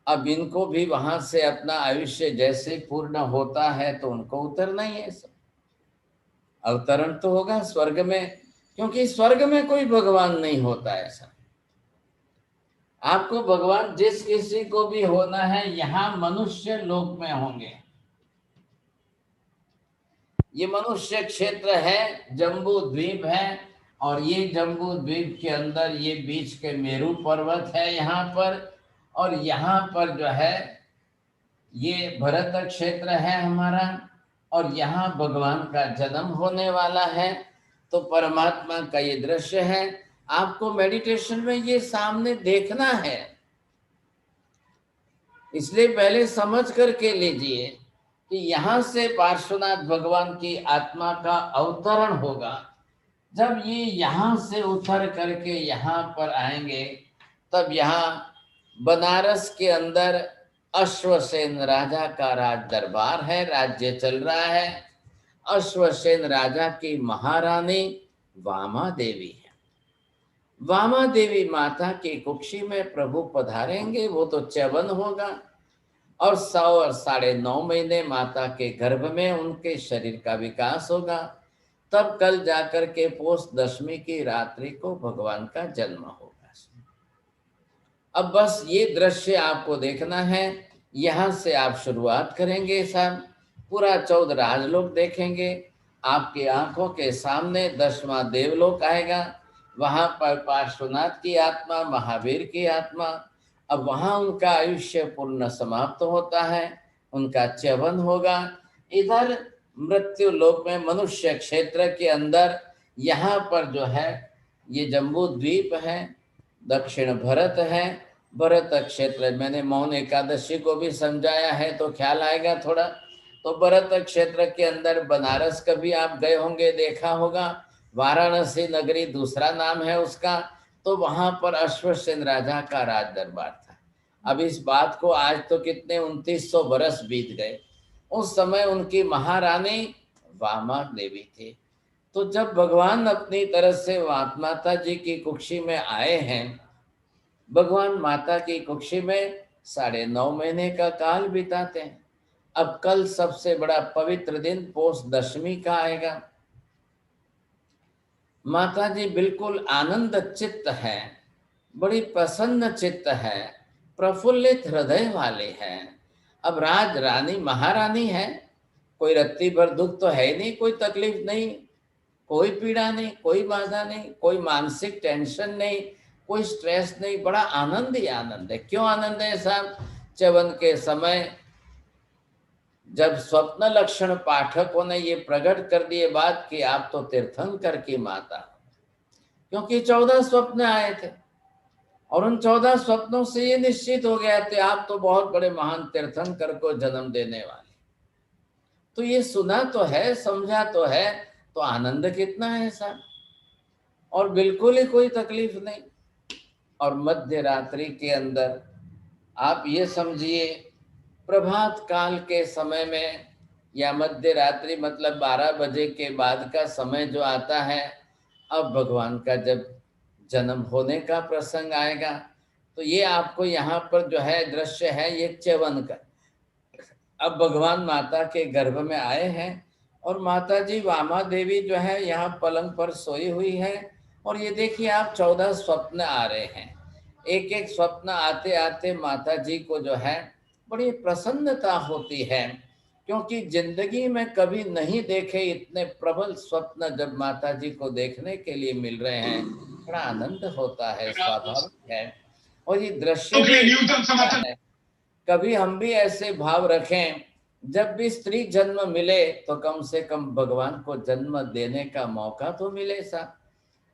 अब इनको भी वहां से अपना आयुष्य जैसे पूर्ण होता है तो उनको उतरना ही है। सब अवतरण तो होगा स्वर्ग में, क्योंकि स्वर्ग में कोई भगवान नहीं होता। ऐसा आपको भगवान जिस किसी को भी होना है यहाँ मनुष्य लोक में होंगे। ये मनुष्य क्षेत्र है, जम्बू द्वीप है और ये जम्बू द्वीप के अंदर ये बीच के मेरू पर्वत है यहाँ पर, और यहाँ पर जो है ये भरत क्षेत्र है हमारा और यहाँ भगवान का जन्म होने वाला है। तो परमात्मा का ये दृश्य है। आपको मेडिटेशन में ये सामने देखना है, इसलिए पहले समझ करके लीजिए कि यहाँ से पार्श्वनाथ भगवान की आत्मा का अवतरण होगा। जब ये यहाँ से उतर करके यहाँ पर आएंगे तब यहाँ बनारस के अंदर अश्वसेन राजा का राज दरबार है, राज्य चल रहा है। अश्वसेन राजा की महारानी वामा देवी है। वामा देवी माता की कुक्षी में प्रभु पधारेंगे, वो तो च्यवन होगा और 100 और 9.5 महीने माता के गर्भ में उनके शरीर का विकास होगा। तब कल जाकर के पोष दशमी की रात्रि को भगवान का जन्म होगा। अब बस ये दृश्य आपको देखना है। यहाँ से आप शुरुआत करेंगे साहब, पूरा 14 राजलोक देखेंगे। आपकी आंखों के सामने 10वां देवलोक आएगा, वहां पर पार्श्वनाथ की आत्मा, महावीर की आत्मा। अब वहां उनका आयुष्य पूर्ण समाप्त होता है, उनका च्यवन होगा। इधर मृत्यु लोक में मनुष्य क्षेत्र के अंदर यहाँ पर जो है ये जम्बू द्वीप है, दक्षिण भरत है। भरत क्षेत्र मैंने मौन एकादशी को भी समझाया है तो ख्याल आएगा थोड़ा। तो भरत क्षेत्र के अंदर बनारस कभी आप गए होंगे, देखा होगा, वाराणसी नगरी दूसरा नाम है उसका। तो वहां पर अश्वसेन राजा का राज दरबार था। अब इस बात को आज तो कितने 2900 बरस बीत गए। उस समय उनकी महारानी वामा देवी थी। तो जब भगवान अपनी तरफ से माता जी की कुक्षी में आए हैं, भगवान माता की कुक्षी में 9.5 महीने का काल बिताते हैं। अब कल सबसे बड़ा पवित्र दिन पोष दशमी का आएगा। माता जी बिल्कुल आनंद चित्त है, बड़ी प्रसन्न चित्त है, प्रफुल्लित हृदय वाले हैं। अब राज रानी महारानी है, कोई रत्ती भर दुख तो है नहीं, कोई तकलीफ नहीं, कोई पीड़ा नहीं, कोई बाधा नहीं, कोई मानसिक टेंशन नहीं, कोई स्ट्रेस नहीं, बड़ा आनंद ही आनंद है। क्यों आनंद है साहब? च्यवन के समय जब स्वप्न लक्षण पाठकों ने ये प्रकट कर दिए बात कि आप तो तीर्थंकर की माता, क्योंकि 14 स्वप्न आए थे और उन 14 स्वप्नों से ये निश्चित हो गया थे आप तो बहुत बड़े महान तीर्थंकर को जन्म देने वाले। तो ये सुना तो है, समझा तो है, तो आनंद कितना है साहब, और बिल्कुल ही कोई तकलीफ नहीं। और मध्य रात्रि के अंदर आप ये समझिए प्रभात काल के समय में, या मध्य रात्रि मतलब 12 बजे के बाद का समय जो आता है, अब भगवान का जब जन्म होने का प्रसंग आएगा, तो ये आपको यहाँ पर जो है दृश्य है ये च्यवन का। अब भगवान माता के गर्भ में आए हैं और माता जी वामा देवी जो है यहाँ पलंग पर सोई हुई है, और ये देखिए आप 14 स्वप्न आ रहे हैं। एक एक स्वप्न आते आते माता जी को जो है बड़ी प्रसन्नता होती है, क्योंकि जिंदगी में कभी नहीं देखे इतने प्रबल स्वप्न जब माता जी को देखने के लिए मिल रहे हैं, बड़ा आनंद होता है, स्वाभाविक है। और ये दृश्य भी है। कभी हम भी ऐसे भाव रखें, जब भी स्त्री जन्म मिले तो कम से कम भगवान को जन्म देने का मौका तो मिले सा।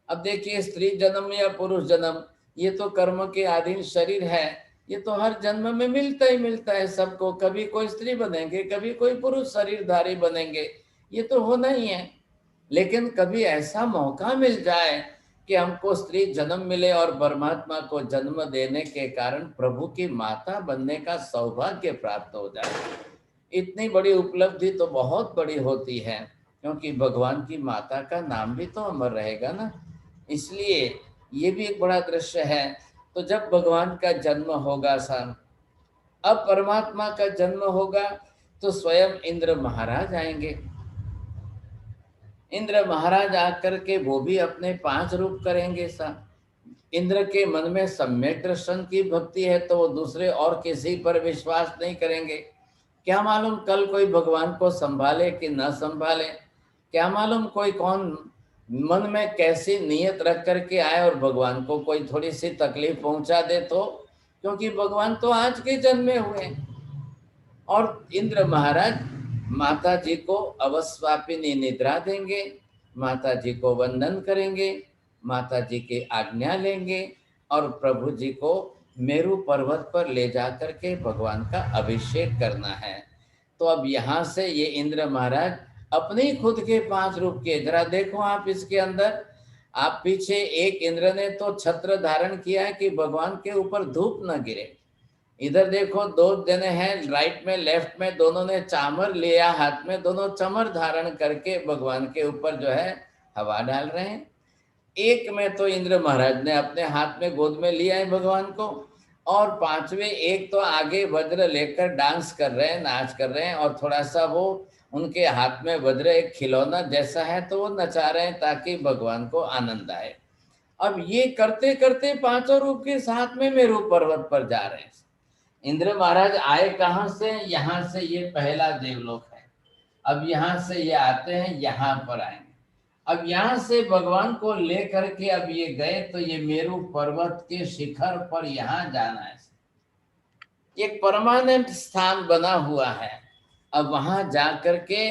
अब देखिए स्त्री जन्म या पुरुष जन्म, ये तो कर्म के अधीन शरीर है, ये तो हर जन्म में मिलता ही मिलता है सबको। कभी कोई स्त्री बनेंगे, कभी कोई पुरुष शरीरधारी बनेंगे, ये तो होना ही है। लेकिन कभी ऐसा मौका मिल जाए कि हमको स्त्री जन्म मिले और परमात्मा को जन्म देने के कारण प्रभु की माता बनने का सौभाग्य प्राप्त हो जाए, इतनी बड़ी उपलब्धि तो बहुत बड़ी होती है, क्योंकि भगवान की माता का नाम भी तो अमर रहेगा ना। इसलिए ये भी एक बड़ा दृश्य है। तो जब भगवान का जन्म होगा सा, अब परमात्मा का जन्म होगा तो स्वयं इंद्र महाराज आएंगे। इंद्र महाराज आकर के वो भी अपने 5 रूप करेंगे सा। इंद्र के मन में सम्यक दर्शन की भक्ति है तो वो दूसरे और किसी पर विश्वास नहीं करेंगे। क्या मालूम कल कोई भगवान को संभाले कि न संभाले, क्या मालूम कोई कौन मन में कैसी नीयत रख करके आए और भगवान को कोई थोड़ी सी तकलीफ पहुंचा दे, तो क्योंकि भगवान तो आज के जन्मे हुए हैं। और इंद्र महाराज माता जी को अवस्वापिनी निद्रा देंगे, माता जी को वंदन करेंगे, माता जी की आज्ञा लेंगे और प्रभु जी को मेरु पर्वत पर ले जाकर के भगवान का अभिषेक करना है। तो अब यहाँ से ये इंद्र महाराज अपने खुद के 5 रूप के, जरा देखो आप इसके अंदर, आप पीछे एक इंद्र ने तो छत्र धारण किया है कि भगवान के ऊपर धूप न गिरे। इधर देखो 2 जने हैं राइट में लेफ्ट में, दोनों ने चामर लिया हाथ में, दोनों चमर धारण करके भगवान के ऊपर जो है हवा डाल रहे हैं। एक में तो इंद्र महाराज ने अपने हाथ में गोद में लिया है भगवान को, और 5वें एक तो आगे वज्र लेकर डांस कर रहे हैं, नाच कर रहे हैं, और थोड़ा सा वो उनके हाथ में वज्र एक खिलौना जैसा है तो वो नचा रहे हैं ताकि भगवान को आनंद आए। अब ये करते करते 5 रूप के साथ में मेरु पर्वत पर जा रहे हैं। इंद्र महाराज आए कहाँ से? यहाँ से, ये पहला देवलोक है। अब यहाँ से ये आते हैं, यहाँ पर आएंगे। अब यहाँ से भगवान को ले करके अब ये गए तो ये मेरु पर्वत के शिखर पर यहाँ जाना है, एक परमानेंट स्थान बना हुआ है। अब वहां जा करके,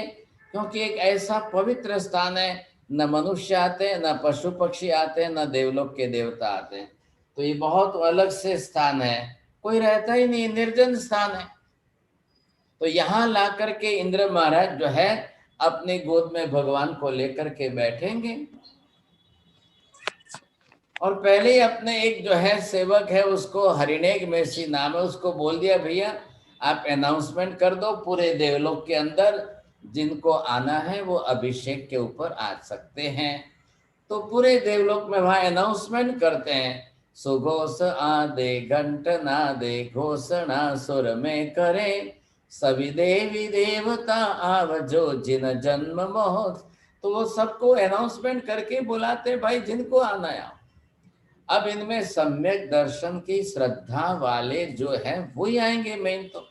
क्योंकि एक ऐसा पवित्र स्थान है, न मनुष्य आते हैं, न पशु पक्षी आते हैं, न देवलोक के देवता आते हैं, तो ये बहुत अलग से स्थान है, कोई रहता ही नहीं, निर्जन स्थान है। तो यहाँ ला करके इंद्र महाराज जो है अपनी गोद में भगवान को लेकर के बैठेंगे, और पहले ही अपने एक जो है सेवक है उसको, हरिणेक मेसी नाम है, उसको बोल दिया भैया आप अनाउंसमेंट कर दो पूरे देवलोक के अंदर, जिनको आना है वो अभिषेक के ऊपर आ सकते हैं। तो पूरे देवलोक में वहां अनाउंसमेंट करते हैं, सुघोष आदे घंट नादे घोषणा सुर में करे, सभी देवी देवता आवजो जिन जन्म मोह। तो वो सबको अनाउंसमेंट करके बुलाते, भाई जिनको आना है। अब इनमें सम्यक दर्शन की श्रद्धा वाले जो हैं वही आएंगे, मेन तो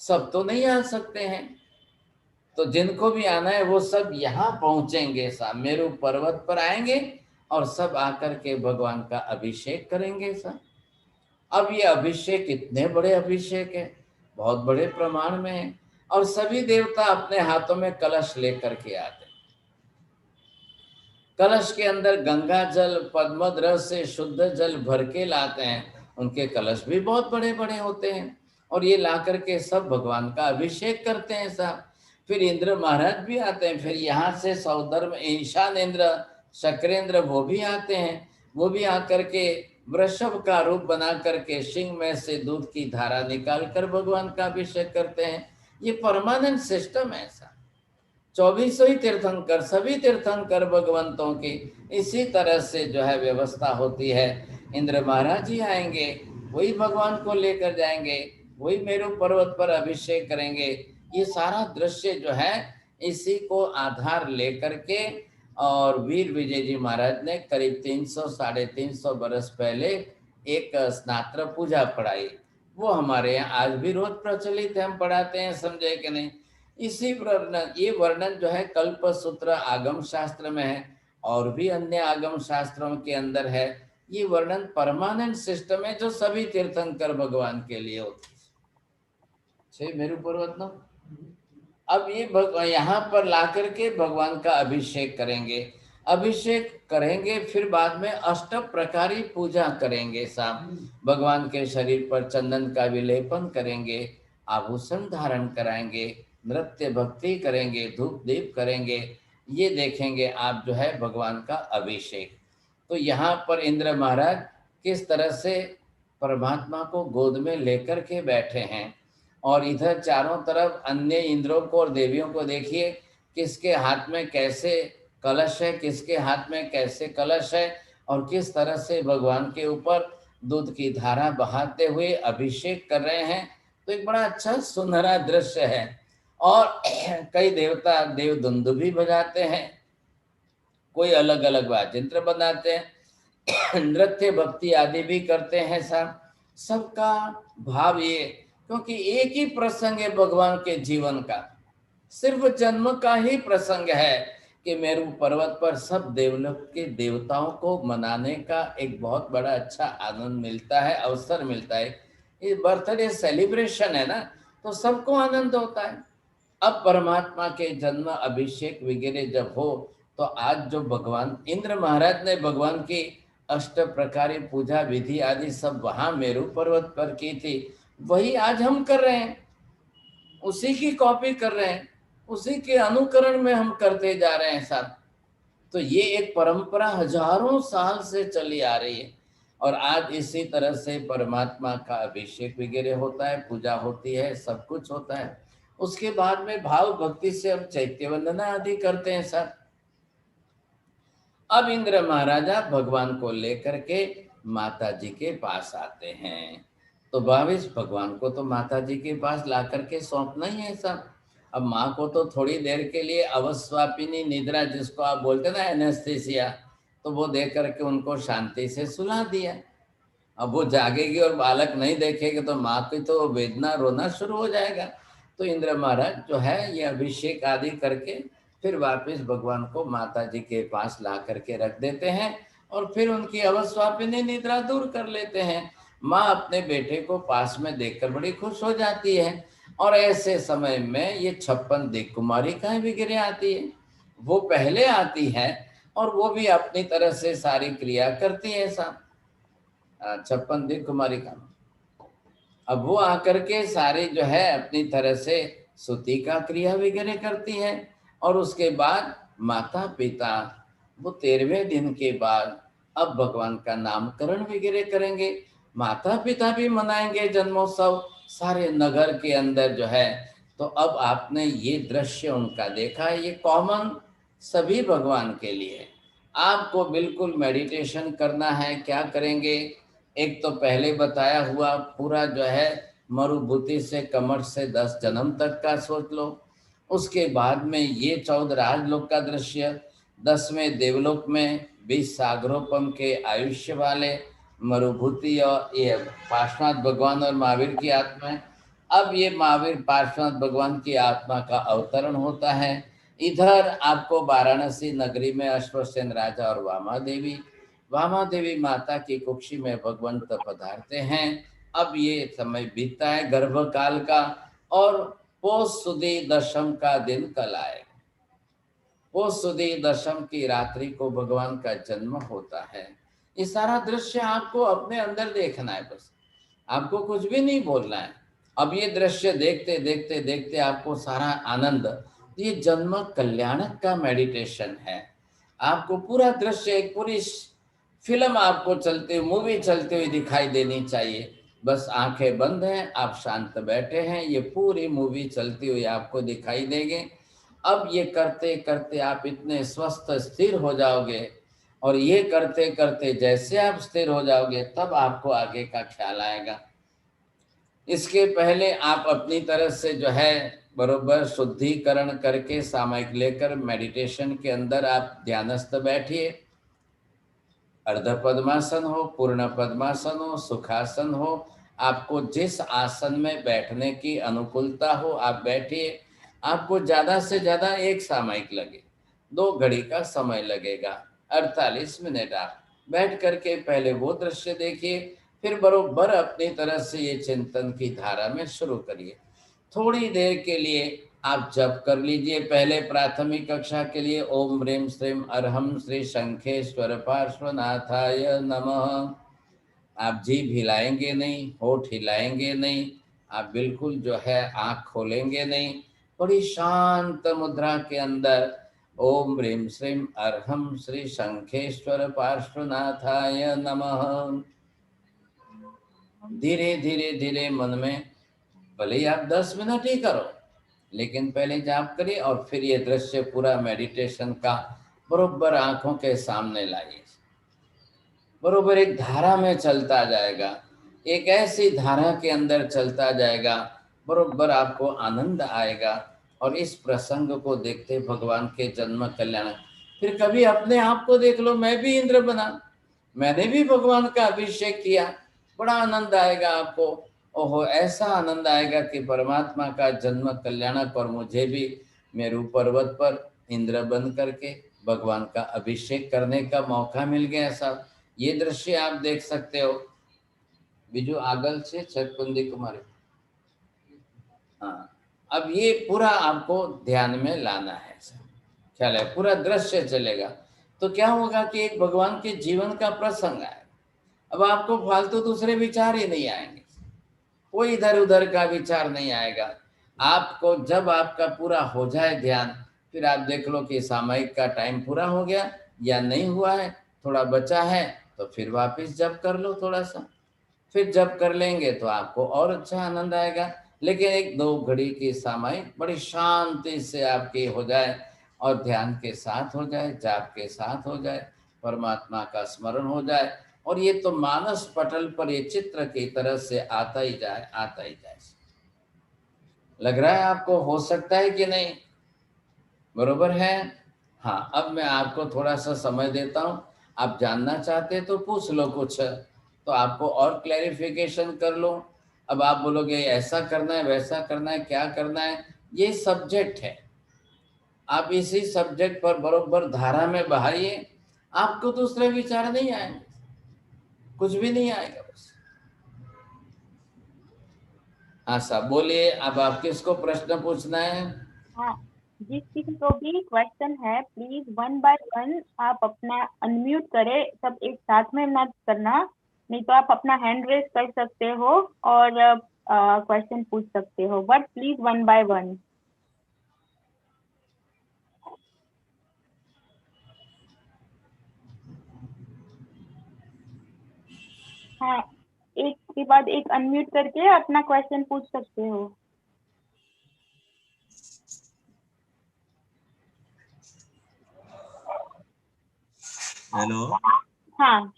सब तो नहीं आ सकते हैं। तो जिनको भी आना है वो सब यहाँ पहुंचेंगे, मेरु पर्वत पर आएंगे और सब आकर के भगवान का अभिषेक करेंगे सा। अब ये अभिषेक इतने बड़े अभिषेक है, बहुत बड़े प्रमाण में है, और सभी देवता अपने हाथों में कलश लेकर के आते। कलश के अंदर गंगा जल पद्मद्र से शुद्ध जल भर के लाते हैं, उनके कलश भी बहुत बड़े बड़े होते हैं, और ये ला करके सब भगवान का अभिषेक करते हैं साहब। फिर इंद्र महाराज भी आते हैं, फिर यहाँ से सौधर्म ईशान इंद्र शक्रेंद्र वो भी आते हैं, वो भी आकर के वृषभ का रूप बना करके सिंह में से दूध की धारा निकाल कर भगवान का अभिषेक करते हैं। ये परमानेंट सिस्टम है ऐसा। 24 ही तीर्थंकर, सभी तीर्थंकर भगवंतों की इसी तरह से जो है व्यवस्था होती है। इंद्र महाराज ही आएंगे, वही भगवान को लेकर जाएंगे, वही मेरू पर्वत पर अभिषेक करेंगे। ये सारा दृश्य जो है इसी को आधार लेकर के, और वीर विजय जी महाराज ने करीब 300-350 बरस पहले एक स्नात्र पूजा पढ़ाई, वो हमारे यहाँ आज भी रोज प्रचलित है, हम पढ़ाते हैं, समझे कि नहीं। इसी वर्णन, ये वर्णन जो है कल्प सूत्र आगम शास्त्र में है, और भी अन्य आगम शास्त्रों के अंदर है। ये वर्णन परमानेंट सिस्टम है जो सभी तीर्थंकर भगवान के लिए होती है। मेरू पर्वत न, अब ये यहाँ पर ला करके भगवान का अभिषेक करेंगे, अभिषेक करेंगे, फिर बाद में अष्ट प्रकारी पूजा करेंगे साहब। भगवान के शरीर पर चंदन का विलेपन करेंगे, आभूषण धारण कराएंगे, नृत्य भक्ति करेंगे, धूप दीप करेंगे, ये देखेंगे आप जो है भगवान का अभिषेक। तो यहाँ पर इंद्र महाराज किस तरह से परमात्मा को गोद में लेकर के बैठे हैं, और इधर चारों तरफ अन्य इंद्रों को और देवियों को देखिए, किसके हाथ में कैसे कलश है, किसके हाथ में कैसे कलश है, और किस तरह से भगवान के ऊपर दूध की धारा बहाते हुए अभिषेक कर रहे हैं। तो एक बड़ा अच्छा सुनहरा दृश्य है। और कई देवता देव दुंदुभी बजाते हैं, कोई अलग अलग वाद्यंत्र बनाते हैं, नृत्य भक्ति आदि भी करते हैं साहब। सबका भाव ये, क्योंकि एक ही प्रसंग है भगवान के जीवन का, सिर्फ जन्म का ही प्रसंग है कि मेरू पर्वत पर सब देवलोक के देवताओं को मनाने का एक बहुत बड़ा अच्छा आनंद मिलता है, अवसर मिलता है। ये बर्थडे सेलिब्रेशन है ना, तो सबको आनंद होता है। अब परमात्मा के जन्म अभिषेक वगैरह जब हो, तो आज जो भगवान इंद्र महाराज ने भगवान की अष्ट प्रकारी पूजा विधि आदि सब वहां मेरू पर्वत पर की थी, वही आज हम कर रहे हैं, उसी की कॉपी कर रहे हैं, उसी के अनुकरण में हम करते जा रहे हैं साहब। तो ये एक परंपरा हजारों साल से चली आ रही है, और आज इसी तरह से परमात्मा का अभिषेक वगैरह होता है, पूजा होती है, सब कुछ होता है। उसके बाद में भाव भक्ति से हम चैत्य वंदना आदि करते हैं साहब। अब इंद्र महाराजा भगवान को लेकर के माता जी के पास आते हैं, तो भावेश भगवान को तो माता जी के पास ला करके सौंपना ही है सब। अब माँ को तो थोड़ी देर के लिए अवस्वापिनी निद्रा, जिसको आप बोलते ना एनेस्थीसिया, तो वो दे करके उनको शांति से सुला दिया। अब वो जागेगी और बालक नहीं देखेगी तो माँ की तो वेदना, रोना शुरू हो जाएगा। तो इंद्र महाराज जो है ये अभिषेक आदि करके फिर वापस भगवान को माता जी के पास ला करके रख देते हैं, और फिर उनकी अवस्वापिनी निद्रा दूर कर लेते हैं। माँ अपने बेटे को पास में देखकर बड़ी खुश हो जाती है, और ऐसे समय में ये 56 दिक् कुमारिकाएं वगैरह आती है, वो पहले आती है, और वो भी अपनी तरह से सारी क्रिया करती है साहब। 56 दिक् कुमारिका, अब वो आकर के सारी जो है अपनी तरह से स्तुति का क्रिया वगैरह करती है, और उसके बाद माता पिता वो 13वें दिन के बाद अब भगवान का नामकरण वगैरह करेंगे। माता पिता भी मनाएंगे जन्मोत्सव सारे नगर के अंदर जो है। तो अब आपने ये दृश्य उनका देखा है, ये कॉमन सभी भगवान के लिए। आपको बिल्कुल मेडिटेशन करना है। क्या करेंगे? एक तो पहले बताया हुआ पूरा जो है मरुभूति से कमर से 10 जन्म तक का सोच लो। उसके बाद में ये 14 राजलोक का दृश्य, 10वें देवलोक में 20 सागरोपम के आयुष्य वाले मरुभूति और ये पार्श्वनाथ भगवान और महावीर की आत्मा है। अब ये महावीर पार्श्वनाथ भगवान की आत्मा का अवतरण होता है। इधर आपको वाराणसी नगरी में अश्वसेन राजा और वामा देवी माता की कुक्षी में भगवंत पधारते हैं। अब ये समय बीतता है गर्भकाल का, और पोष सुदी दशम का दिन कल आएगा। वो सुदी दशम की रात्रि को भगवान का जन्म होता है। ये सारा दृश्य आपको अपने अंदर देखना है, बस आपको कुछ भी नहीं बोलना है। अब ये दृश्य देखते देखते देखते आपको सारा आनंद, ये जन्म कल्याणक का मेडिटेशन है। आपको पूरा दृश्य, एक पूरी फिल्म आपको चलते हुए, मूवी चलते हुए दिखाई देनी चाहिए। बस आंखें बंद हैं, आप शांत बैठे हैं, ये पूरी मूवी चलती हुई आपको दिखाई देगी। अब ये करते करते आप इतने स्वस्थ स्थिर हो जाओगे, और ये करते करते जैसे आप स्थिर हो जाओगे तब आपको आगे का ख्याल आएगा। इसके पहले आप अपनी तरफ से जो है बरोबर शुद्धिकरण करके सामयिक लेकर मेडिटेशन के अंदर आप ध्यानस्थ बैठिए। अर्ध पद्मासन हो, पूर्ण पद्मासन हो, सुखासन हो, आपको जिस आसन में बैठने की अनुकूलता हो आप बैठिए। आपको ज़्यादा से ज़्यादा 1 सामयिक लगे, 2 घड़ी का समय लगेगा, 48 मिनट आप बैठ करके पहले वो दृश्य देखिए, फिर बरोबर अपनी तरफ से ये चिंतन की धारा में शुरू करिए। थोड़ी देर के लिए आप जप कर लीजिए। पहले प्राथमिक कक्षा के लिए ओम ह्रीं श्रीं अर्हं श्री शंखेश्वर पार्श्वनाथाय नमः। आप जीभ हिलाएंगे नहीं, होठ हिलाएंगे नहीं, आप बिल्कुल जो है आंख खोलेंगे नहीं। बड़ी शांत मुद्रा के अंदर ओम ह्रीं श्रीं अर्हं श्री शंखेश्वर पार्श्वनाथाय नमः। धीरे धीरे धीरे मन में, भले ही आप 10 मिनट ही करो, लेकिन पहले जाप करिए और फिर ये दृश्य पूरा मेडिटेशन का बरोबर आंखों के सामने लाइए। बरोबर एक धारा में चलता जाएगा, एक ऐसी धारा के अंदर चलता जाएगा, बरोबर आपको आनंद आएगा। और इस प्रसंग को देखते भगवान के जन्म कल्याण, फिर कभी अपने आप को देख लो, मैं भी इंद्र बना, मैंने भी भगवान का अभिषेक किया, बड़ा आनंद आएगा आपको। ओहो, ऐसा आनंद आएगा कि परमात्मा का जन्म कल्याणक और मुझे भी मेरू पर्वत पर इंद्र बन करके भगवान का अभिषेक करने का मौका मिल गया। साहब, ये दृश्य आप देख सकते हो। बिजू आगल से छकुंदी कुमारी, हाँ, अब ये पूरा आपको ध्यान में लाना है, ख्याल है, पूरा दृश्य चलेगा तो क्या होगा कि एक भगवान के जीवन का प्रसंग आए। अब आपको फालतू दूसरे विचार ही नहीं आएंगे, कोई इधर उधर का विचार नहीं आएगा। आपको जब आपका पूरा हो जाए ध्यान, फिर आप देख लो कि सामयिक का टाइम पूरा हो गया या नहीं हुआ है, थोड़ा बचा है तो फिर वापस जप कर लो थोड़ा सा, फिर जप कर लेंगे तो आपको और अच्छा आनंद आएगा। लेकिन 1-2 घड़ी की सामयिक बड़ी शांति से आपकी हो जाए और ध्यान के साथ हो जाए, जाप के साथ हो जाए, परमात्मा का स्मरण हो जाए, और ये तो मानस पटल पर ये चित्र की तरह से आता ही जाए, आता ही जाए। लग रहा है आपको, हो सकता है कि नहीं? बरोबर है? हाँ, अब मैं आपको थोड़ा सा समय देता हूँ, आप जानना चाहते तो पूछ लो कुछ, तो आपको और क्लैरिफिकेशन कर लो। अब आप बोलोगे ऐसा करना है, वैसा करना है, क्या करना है, ये सब्जेक्ट है, आप इसी सब्जेक्ट पर बरोबर धारा में बहाइए, आपको दूसरे विचार नहीं आएंगे, कुछ भी नहीं आएगा बस। हाँ साहब बोलिए, अब आप किसको प्रश्न पूछना है? हाँ, जिस किसी को भी क्वेश्चन है प्लीज 1 बाय 1 आप अपना अनम्यूट करें, सब एक साथ में मत करना, नहीं तो आप अपना हैंड रेस कर सकते हो और क्वेश्चन पूछ सकते हो, बट प्लीज 1 बाय 1। हाँ, एक के बाद एक अनम्यूट करके अपना क्वेश्चन पूछ सकते हो। हेलो, हाँ,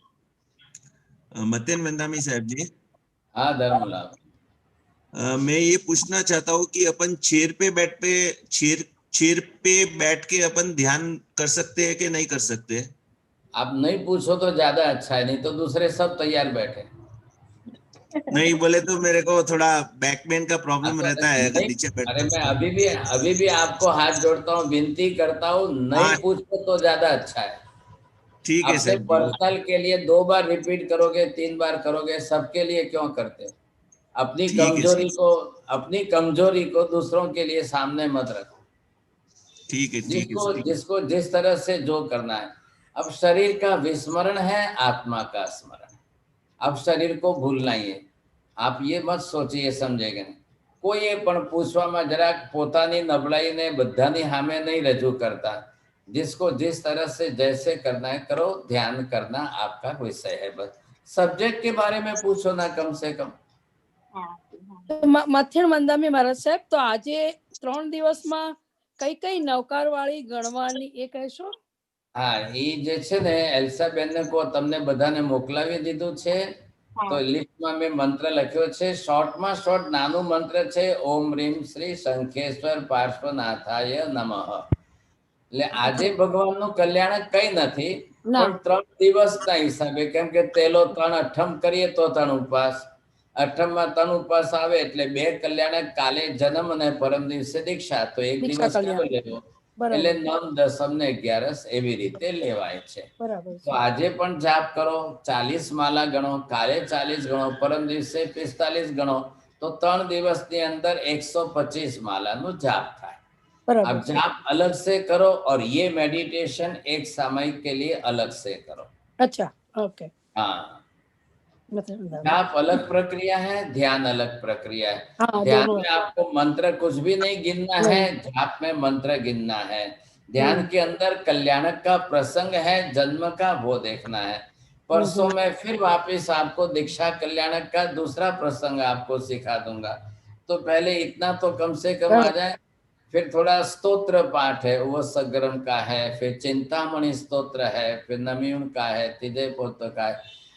मत्यन वंदामी साहब जी। हाँ धर्मलाल, मैं ये पूछना चाहता हूँ कि अपन चेयर पे बैठ के अपन ध्यान कर सकते हैं कि नहीं कर सकते? आप नहीं पूछो तो ज्यादा अच्छा है, नहीं तो दूसरे सब तैयार बैठे। नहीं बोले तो मेरे को थोड़ा बैकपेन का प्रॉब्लम रहता है अगर नीचे अरे बैठते मैं तो। अभी भी आपको हाथ जोड़ता हूँ, विनती करता हूँ, नहीं हाँ, पूछो तो ज्यादा अच्छा है। ठीक है अपने सर जी। पर्सनल के लिए 2 बार रिपीट करोगे, 3 बार करोगे, सबके लिए क्यों करते हो? अपनी ठीक है सर। कमजोरी को दूसरों के लिए सामने मत रखो। ठीक है, ठीक जिसको है। जिसको जिस तरह से जो करना है। अब शरीर का विस्मरण है, आत्मा का स्मरण। अब शरीर को भूलना ही है। आप ये मत सोचिए, समझेगा नहीं कोई પણ પૂછવામાં જરાક પોતાની નબળાઈને બધાની સામે नहीं રજૂ करता। जिसको जिस तरह से जैसे करना है करो, ध्यान करना आपका विषय है। बस सब्जेक्ट के बारे में पूछो ना, कम से कम। મથેણ મંદામી મહારાજ સાહેબ, તો આજે 3 દિવસમાં કઈ કઈ નવકાર વાળી ગણવાની એ કહેશો? હા, એ જે છે ને એલ્સાબેન ને કો તમને બધાને મોકલાવી દીધું છે। તો લિસ્ટમાં મેં મંત્ર લખ્યો છે। શોર્ટમાં શોર્ટ નાનું મંત્ર છે, ઓમ રીમ શ્રી શંખેશ્વર પાર્શ્વનાથાય નમઃ। એટલે આજે ભગવાનનું કલ્યાણક કઈ નથી, પણ 3 દિવસના હિસાબે, કેમ કે તેલો 3 અઠમ કરીએ તો 3 ઉપવાસ, અઠમમાં 3 ઉપવાસ આવે એટલે 2 કલ્યાણક, કાલે જન્મ અને પરમ દિવસે દીક્ષા, તો 1 દિવસ કેવો લેવો, એટલે 9, 10 ને 11 એવી રીતે લેવાય છે। તો આજે પણ જાપ કરો, 40 માલા ગણો, કાલે 40 ગણો, પરમ દિવસે 45 ગણો, તો 3 દિવસની અંદર 125 માલાનું જાપ થાય। अब जाप अलग से करो और ये मेडिटेशन एक सामयिक के लिए अलग से करो। अच्छा, ओके। हाँ, जाप अलग प्रक्रिया है, ध्यान अलग प्रक्रिया है। ध्यान में आपको मंत्र कुछ भी नहीं गिनना है, जाप में मंत्र गिनना है। ध्यान के अंदर कल्याणक का प्रसंग है, जन्म का वो देखना है। परसों में फिर वापस आपको दीक्षा कल्याणक का दूसरा प्रसंग आपको सिखा दूंगा। तो पहले इतना तो कम से कम आ जाए। फिर थोड़ा स्तोत्र पाठ है, वो सगरम का है, फिर चिंतामणि स्तोत्र है, फिर नमीन का है, तिजय पोत्र का है।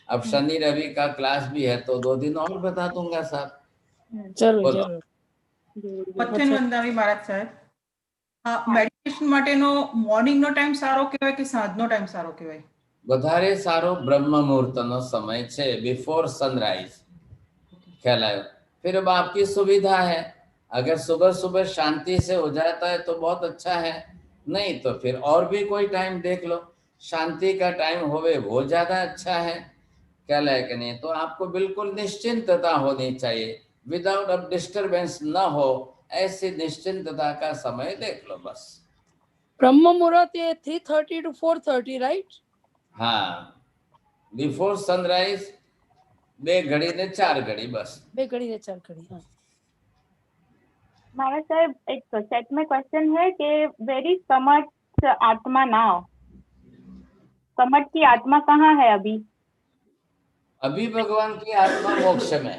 अब शनि रवि का क्लास भी है, तो 2 दिन और बता दूंगा साहब। जरूर जरूर। મથેણ મંદાવી મહારાજ સાહેબ, મેડિટેશન માટેનો મોર્નિંગનો ટાઈમ સારો કહેવાય કે સાંજનો ટાઈમ સારો કહેવાય? વધારે સારો બ્રહ્મ મુહૂર્તનો સમય છે, बिफोर सनराइज। ખ્યાલ આવ્યો? फिर अब आपकी सुविधा है, अगर सुबह सुबह शांति से हो जाता है तो बहुत अच्छा है, नहीं तो फिर और भी कोई टाइम देख लो। शांति का टाइम होवे वो ज्यादा अच्छा है। क्या है कि नहीं? तो आपको बिल्कुल निश्चिंतता होनी चाहिए, विदाउट अब डिस्टरबेंस न हो, ऐसी निश्चिंतता का समय देख लो बस। ब्रह्म मुहूर्त ये 3:30 to 4:30, राइट? हाँ, बिफोर सनराइज 2 घड़ी ने 4 घड़ी, बस 2 घड़ी ने 4 घड़ी। हाँ महाराज साहब, एक सेट में क्वेश्चन है कि वेर इज कमठ आत्मा नाउ? कमठ की आत्मा कहाँ है अभी? अभी भगवान की आत्मा मोक्ष में।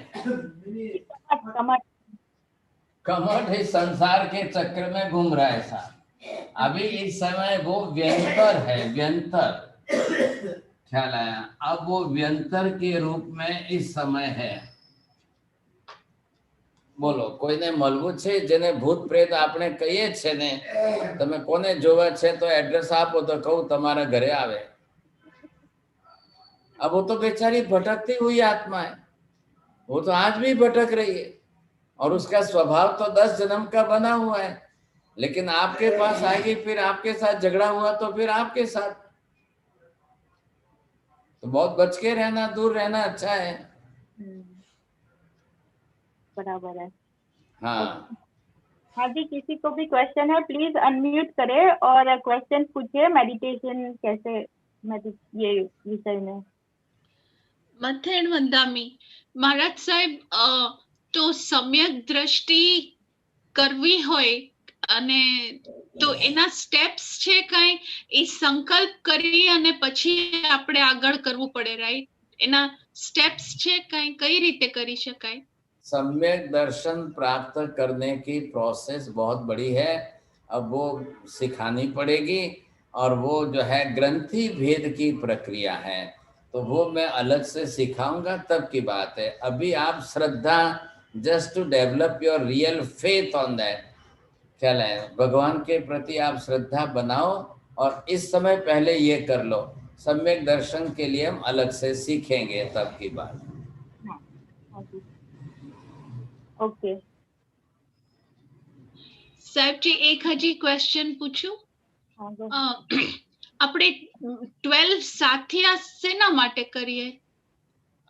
कमठ इस संसार के चक्र में घूम रहा है साहब। अभी इस समय वो व्यंतर है, व्यंतर। ख्याल आया? अब वो व्यंतर के रूप में इस समय है। बोलो, कोઈને મળવું છે જેને ભૂત પ્રેત આપણે કહીએ છે ને, તમે કોને જોવા છે તો એડ્રેસ આપો તો કહું તમારા ઘરે આવે। अब वो तो बेचारी भटकती हुई आत्मा है, वो तो आज भी भटक रही है, और उसका स्वभाव तो 10 जन्म का बना हुआ है। लेकिन आपके पास आएगी, फिर आपके साथ झगड़ा हुआ तो फिर आपके साथ। तो बहुत बच के रहना, दूर रहना अच्छा है। बराबर है। हाँ हाँ जी, किसी को भी क्वेश्चन है प्लीज अनम्यूट करे और क्वेश्चन पूछिए, मेडिटेशन कैसे ये विषय में। मथेण वंदामी महाराज साहेब, तो सम्यक दृष्टि करवी होय અને તો એના સ્ટેપ્સ છે કઈ? એ સંકલ્પ કરી અને પછી આપણે આગળ કરવું પડે, રાઈટ? એના સ્ટેપ્સ છે કઈ, કઈ રીતે કરી શકાય? सम्यक दर्शन प्राप्त करने की प्रोसेस बहुत बड़ी है, अब वो सिखानी पड़ेगी। और वो जो है ग्रंथि भेद की प्रक्रिया है, तो वो मैं अलग से सिखाऊंगा, तब की बात है। अभी आप श्रद्धा, just to develop your real faith on that. क्या है? भगवान के प्रति आप श्रद्धा बनाओ, और इस समय पहले ये कर लो। सम्यक दर्शन के लिए हम अलग से सीखेंगे, तब की बात। ओके સાહેબ જી, એક હજી ક્વેશ્ચન પૂછું? આપણે 12 સાથિયા શેના માટે કરીએ?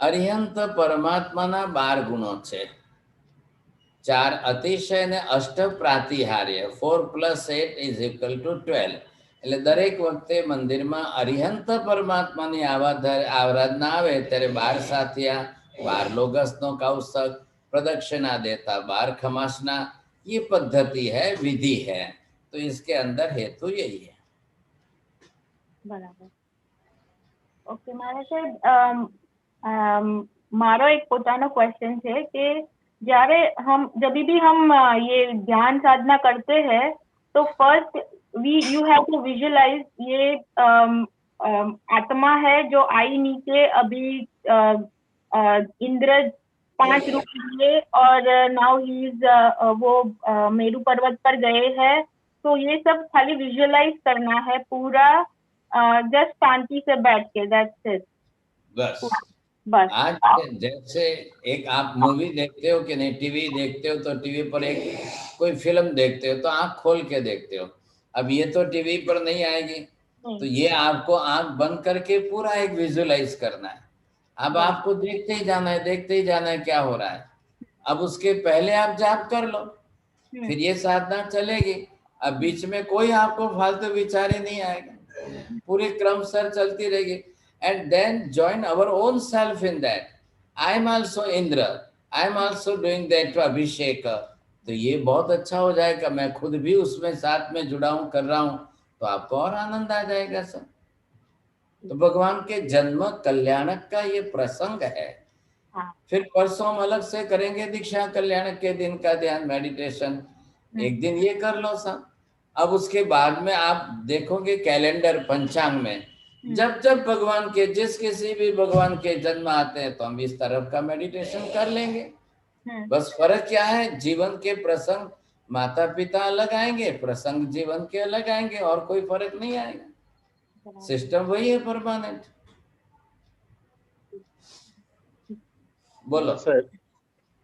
અરિહંત પરમાત્માના 12 ગુણો છે, 4 અતિશય ને અષ્ટ પ્રાતિહાર્ય 4 + 8 = 12. એટલે દરેક વખતે મંદિરમાં અરિહંત પરમાત્માની આરાધના આવે ત્યારે 12 સાથિયા, 12 लोगसનો कौशक, प्रदक्षिणा देता 12 खमासना, ये पद्धति है, विधि है. तो इसके अंदर हेतु यही है. બરાબર. ઓકે, મારો એક પોતાનો क्वेश्चन છે કે જ્યારે जब भी हम ये ध्यान साधना करते हैं तो first you have to visualise ये आत्मा है जो आई नीचे अभी इंद्र 5 रूप लिए और नाउ ही इज वो मेरू पर्वत पर गए हैं. तो ये सब खाली विजुअलाइज करना है पूरा, जस्ट शांति से बैठ के, दैट्स इट. बस आज जैसे एक आप मूवी देखते हो कि नहीं, टीवी देखते हो तो टीवी पर एक कोई फिल्म देखते हो तो आंख खोल के देखते हो. अब ये तो टीवी पर नहीं आएगी, तो ये आपको आंख बंद करके पूरा एक विजुअलाइज करना है. अब आपको देखते ही जाना है, देखते ही जाना है क्या हो रहा है. अब उसके पहले आप जाप कर लो, फिर ये साधना चलेगी. अब बीच में कोई आपको फालतू विचार ही नहीं आएगा, पूरी क्रमशः चलती रहेगी. And then join our own self in that. I am also Indra. I am also doing that Abhishek. तो ये बहुत अच्छा हो जाएगा. मैं खुद भी उसमें साथ में जुड़ा हूँ, कर रहा हूँ, तो आपको और आनंद आ जाएगा सब. तो भगवान के जन्म कल्याणक का ये प्रसंग है. फिर परसों हम अलग से करेंगे दीक्षा कल्याणक के दिन का ध्यान, मेडिटेशन. एक दिन ये कर लो सब. अब उसके बाद में आप देखोगे कैलेंडर पंचांग में जब जब भगवान के जिस किसी भी भगवान के जन्म आते हैं तो हम इस तरफ का मेडिटेशन कर लेंगे. बस फर्क क्या है, जीवन के प्रसंग माता पिता अलग आएंगे, प्रसंग जीवन के अलग आएंगे, और कोई फर्क नहीं आएगा. सिस्टम वही है परमानेंट. બોલો સાહેબ.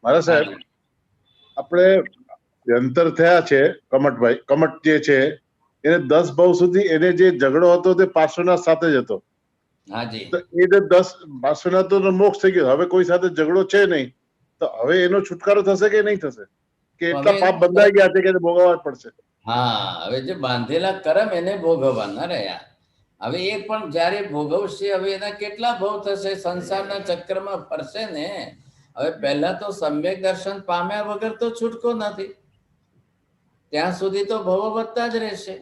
મારા સાહેબ, આપણે અંતર થયા છે કમટભાઈ, કમટ જે છે એને 10 ભાવ સુધી એને જે ઝઘડો હતો તે પાર્શ્વનાથ સાથે જ હતો. હાજી. તો એ જે 10 પાર્શ્વનાથ તો મોક્ષ થઈ ગયો, હવે કોઈ સાથે ઝઘડો છે નહીં, તો હવે એનો છુટકારો થશે કે નહીં થશે, કે એટલા પાપ બંધાઈ ગયા છે કે ભોગવવા જ પડશે? હા, હવે જે બાંધેલા કરમ એને ભોગવવાના રહ્યા. હવે એ પણ જ્યારે ભોગવશે, હવે એના કેટલા ભાવ થશે, સંસારના ચક્રમાં ફરશે ને. હવે પહેલા તો સમ્યક દર્શન પામ્યા વગર તો છૂટકો નથી, ત્યાં સુધી તો ભવો વધતા જ રહેશે.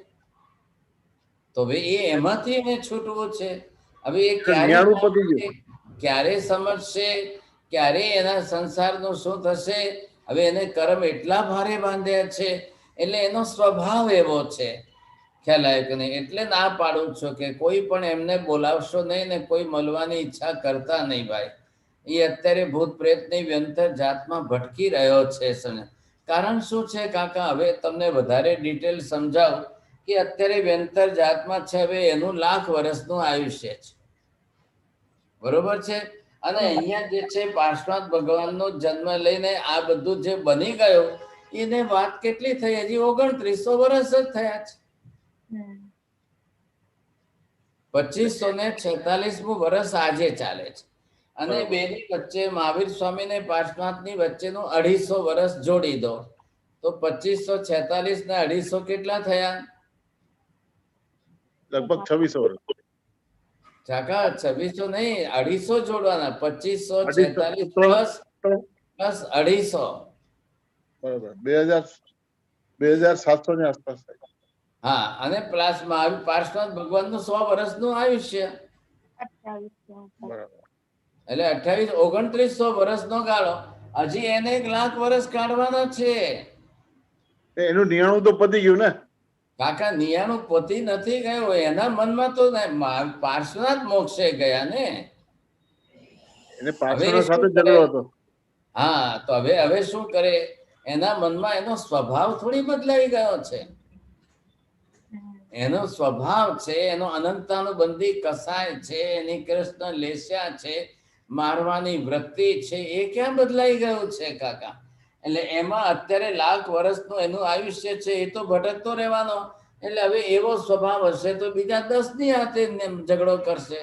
તો હવે એ એમાંથી એને છૂટવું છે. હવે એ ક્યારે સમજશે, ક્યારે એના સંસારનું શું થશે. હવે એને કર્મ એટલા ભારે બાંધ્યા છે, એટલે એનો સ્વભાવ એવો છે, ખ્યાલ આવ્યો કે નહીં. એટલે ના પાડું છું કે કોઈ પણ એમને બોલાવશો નહીં ને કોઈ મળવાની ઈચ્છા કરતા નહીં ભાઈ. એ અત્યારે ભૂત પ્રેતની વ્યંતર જાતમાં ભટકી રહ્યો છે. કારણ શું છે કાકા, હવે તમને વધારે ડિટેલ સમજાવું કે અત્યારે વ્યંતર જાતમાં છે, હવે એનું 1,00,000 વર્ષનું આયુષ્ય છે, બરોબર છે. અને અહીંયા જે છે પાર્શ્વનાથ ભગવાનનો જન્મ લઈને આ બધું જે બની ગયું, એને વાત કેટલી થઈ, હજી 2900 વર્ષ જ થયા છે. 2546મું વર્ષ આજે ચાલે છે. અને બેની વચ્ચે મહાવીર સ્વામી ને પાર્શ્વનાથ ની વચ્ચેનું 250 વર્ષ જોડી દો તો 2546 ને 250 કેટલા થયા? લગભગ 2600 વર્ષ. કાકા 2600 નહીં, 250 જોડવાના. 2546 પ્લસ 250 બરાબર 2700 ની આસપાસ થાય. હા, અને પ્લસ મહાવીર પાર્શ્વનાથ ભગવાન નું 100 વર્ષનું આયુષ્ય, બરાબર. એટલે 2900 વર્ષનો ગાળો. હજી એને 1,00,000 વર્ષ કાઢવાના છે. એનું 99 તો પતી ગયું ને કાકા. 99 પતી નથી ગયો, એના મનમાં તો પાર્શ્વનાથ મોક્ષે ગયા ને. એને પાર્શ્વનાથ સાથે ઝઘડો હતો. હા, તો હવે શું કરે, એના મનમાં એનો સ્વભાવ થોડી બદલાઈ ગયો છે. એનો સ્વભાવ છે, એનો અનંતાનુબંધી કસાય છે, એની કૃષ્ણ લેસ્યા છે, મારવાની વૃત્તિ છે, એ ક્યાં બદલાઈ ગયું છે કાકા. એટલે એમાં અત્યારે 1,00,000 વર્ષનું એનું આયુષ્ય છે, એ તો ભટકતો રહેવાનો. એટલે હવે એવો સ્વભાવ હશે તો બીજા 10 ની હાથે ઝઘડો કરશે.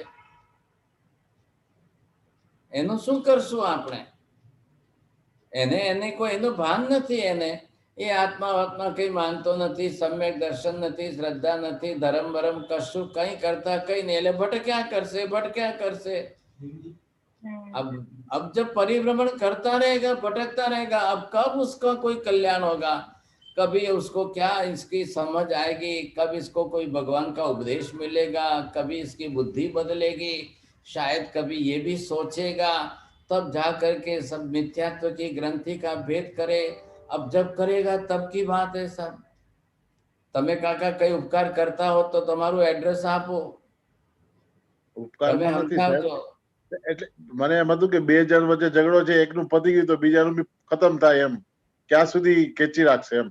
એનું શું કરશું આપણે? એને કોઈ એનું ભાન નથી. એને એ આત્મા કઈ માનતો નથી, સમ્યક દર્શન નથી, શ્રદ્ધા નથી, ધર્મ વરમ કશું કઈ કરતા કઈ નહીં, એટલે ભટક્યા કરશે. अब जब परिभ्रमण करता रहेगा, भटकता रहेगा, अब कब उसका कोई कल्याण होगा? कभी उसको क्या इसकी समझ आएगी, कब इसको कोई भगवान का उपदेश मिलेगा, कभी इसकी बुद्धि बदलेगी, शायद कभी ये भी सोचेगा, तब जा करके सब मिथ्यात्व की ग्रंथि का भेद करे. अब जब करेगा तब की बात है सब. તમે કાકા કઈ ઉપકાર કરતા હો તો તમારું એડ્રેસ આપો. ઉપકારમાં નથી સાહેબ. એટલે મને એમ હતું કે બે જણ વચ્ચે ઝઘડો છે, એકનું પતી ગયું તો બીજાનું બી ખતમ થાય એમ, ક્યાં સુધી ખેંચી રાખશે એમ.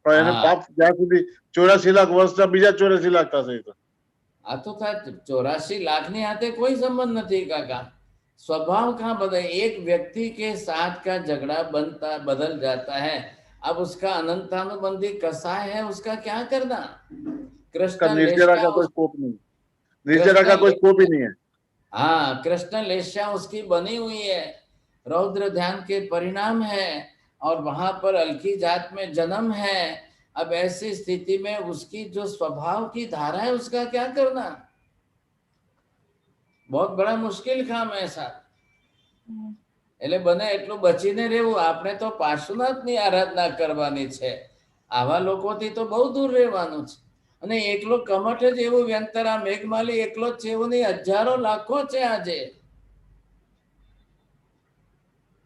પણ એને પાપ જ્યાં સુધી 84 લાખ વર્ષના બીજા 84 લાખ થશે. તો આ તો 84 લાખની હાથે કોઈ સંબંધ નથી કાકા. स्वभाव कहाँ बदल, एक व्यक्ति के साथ का झगड़ा बदल जाता है. अब उसका अनंतानुबंधी कसाय है, उसका क्या करना? कृष्ण निर्जरा का कोई स्कोप नहीं, निर्जरा का कोई स्कोप ही नहीं है. हाँ, कृष्ण लेशा उसकी बनी हुई है, रौद्र ध्यान के परिणाम है, और वहां पर अलकी जात में जन्म है. अब ऐसी स्थिति में उसकी जो स्वभाव की धारा है उसका क्या करना? बहुत बड़ा मुश्किल काम है साहब. એટલે બને એટલું બચીને રહેવું. આપણે તો પાર્શ્વનાથની આરાધના કરવાની છે. આવા લોકોથી તો બહુ દૂર રહેવાનું છે. અને એકલો કમઠ જ એવું વ્યંતરા મેઘમાલી એકલો જ છે એવું નહીં, હજારો લાખો છે આજે.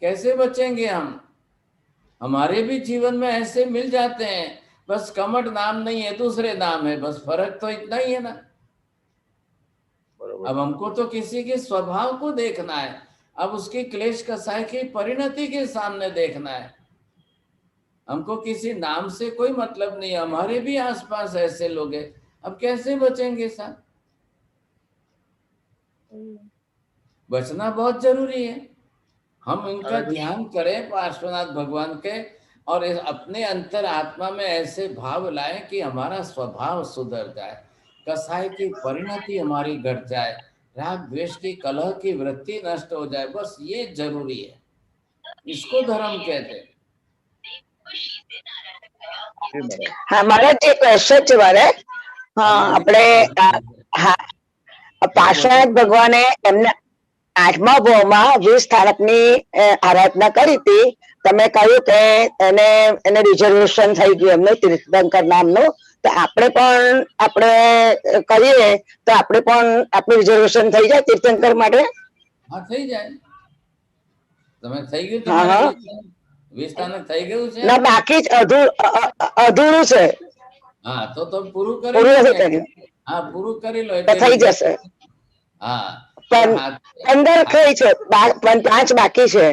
कैसे बचेंगे हम? हमारे भी जीवन में ऐसे मिल जाते हैं, बस कमठ नाम नहीं है, दूसरे नाम है, बस फर्क तो इतना ही है ना. अब हमको तो किसी के स्वभाव को देखना है, अब उसकी क्लेश कसाय की परिणति के सामने देखना है. हमको किसी नाम से कोई मतलब नहीं. हमारे भी आसपास ऐसे लोग हैं, अब कैसे बचेंगे साहब? बचना बहुत जरूरी है. हम इनका ध्यान करें पार्श्वनाथ भगवान के, और अपने अंतर आत्मा में ऐसे भाव लाएं कि हमारा स्वभाव सुधर जाए, कसाय की परिणति हमारी घट जाए, राग द्वेष की कलह की वृत्ति नष्ट हो जाए. बस ये जरूरी है, इसको धर्म कहते हैं. हाँ, मारा जे क्वेश्चन છે મારે. હા, આપણે પાર્શ્વનાથ ભગવાને એમના 8મા ભાવમાં 20 સ્થાનકની આરાધના કરી હતી. તમે કહ્યું કે એને રિઝર્વેશન થઈ ગયું એમનું તીર્થંકર નામનું. તો આપણે કરીએ તો આપણે રિઝર્વેશન થઈ જાય તીર્થંકર માટે? હા, થઈ જાય. તમે થઈ ગયું? તમારે 20 સ્થાનક થઈ ગયું છે? ના, બાકી જ અધૂરું છે. હા, તો પૂરું કરી લો. હા, પૂરું કરી લો એટલે થઈ જશે. હા, 15 થઈ છે, 5 બાકી છે.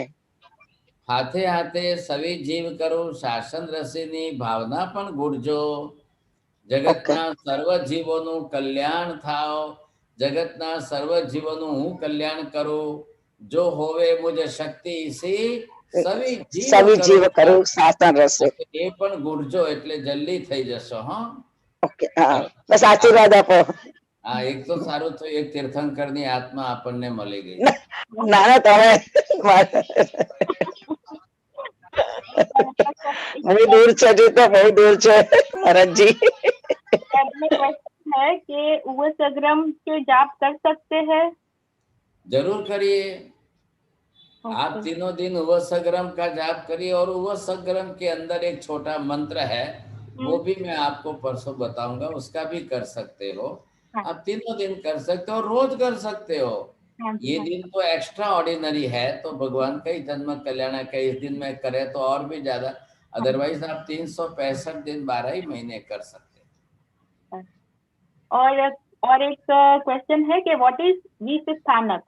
હાથે હાથે સવી જીવ કરો શાસન રસીની ભાવના પણ ગુડજો. જગતના સર્વ જીવોનું કલ્યાણ થાવ, જગતના સર્વ જીવોનું હું કલ્યાણ કરું. જો હોવે મુજ શક્તિ સી સવી જીવ કરું શાસન રસે. એ પણ ગુડજો એટલે જલ્દી થઈ જશો. હા, ઓકે. હા, બસ આશીર્વાદ આપો. હા, એક તો સારું તો એક તીર્થંકરની આત્મા આપણને મળી ગઈ. ના, તમે बहुत दूर છે, तो बहुत दूर છે भरत जी. है कि उपसग्रम के जाप कर सकते हैं? जरूर करिए. आप तीनों दिन उपसग्रम का जाप करिए, और उपसग्रम के अंदर एक छोटा मंत्र है, वो भी मैं आपको परसों बताऊंगा, उसका भी कर सकते हो. आप तीनों दिन कर सकते हो, रोज कर सकते हो. ये दिन तो एक्स्ट्रा ऑर्डिनरी है, तो भगवान का ही जन्म कल्याण का इस दिन में करे तो और भी ज्यादा. अदरवाइज आप 365 दिन 12 ही महीने कर सकते हैं. और एक क्वेश्चन है कि व्हाट इज 20 स्थानक?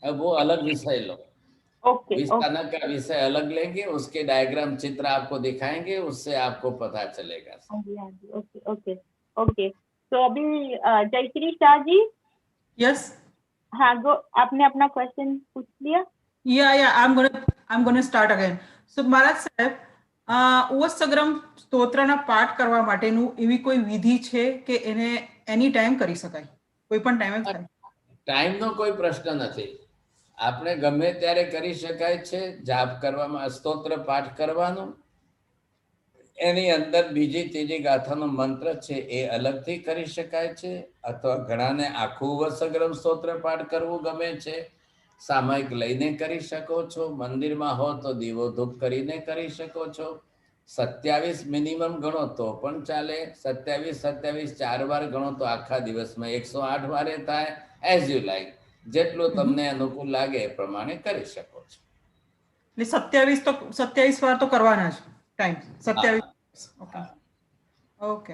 अब वो अलग विषय लो. ओके. 20 स्थानक का विषय अलग लेंगे, उसके डायग्राम चित्र आपको दिखाएंगे, उससे आपको पता चलेगा. Okay okay okay. तो अभी जयश्री शाह जी. Yes. हाँ, गो. आपने अपना क्वेश्चन पूछ लिया? Yeah. I'm gonna start again. So महाराज साहेब, ઉપસગ્રમ સ્તોત્રના પાઠ કરવા માટેનું એવી કોઈ વિધિ છે કે એને એની ટાઈમ કરી શકાય? કોઈ પણ ટાઈમે થાય? ટાઈમનો કોઈ પ્રશ્ન નથી. આપણે ગમે ત્યારે કરી શકાય છે જાપ કરવામાં, સ્તોત્ર પાઠ કરવાનું, એની અંદર બીજી ત્રીજી ગાથાનો મંત્ર છે એ અલગથી કરી શકાય છે, અથવા ઘણાને આખું વસગ્રમ સ્તોત્ર પાઠ કરવું ગમે છે, સામાયિક લઈને કરી શકો છો, મંદિરમાં હો તો દીવો ધૂપ કરીને કરી શકો છો, 27 મિનિમમ ગણો તો પણ ચાલે, 27 4 વાર ગણો તો આખા દિવસમાં 108 વારે થાય, એઝ યુ લાઈક, જેટલું તમને અનુકૂળ લાગે એ પ્રમાણે કરી શકો છો. એટલે 27 વાર તો કરવાના છે ટાઈમ 27. ओके ओके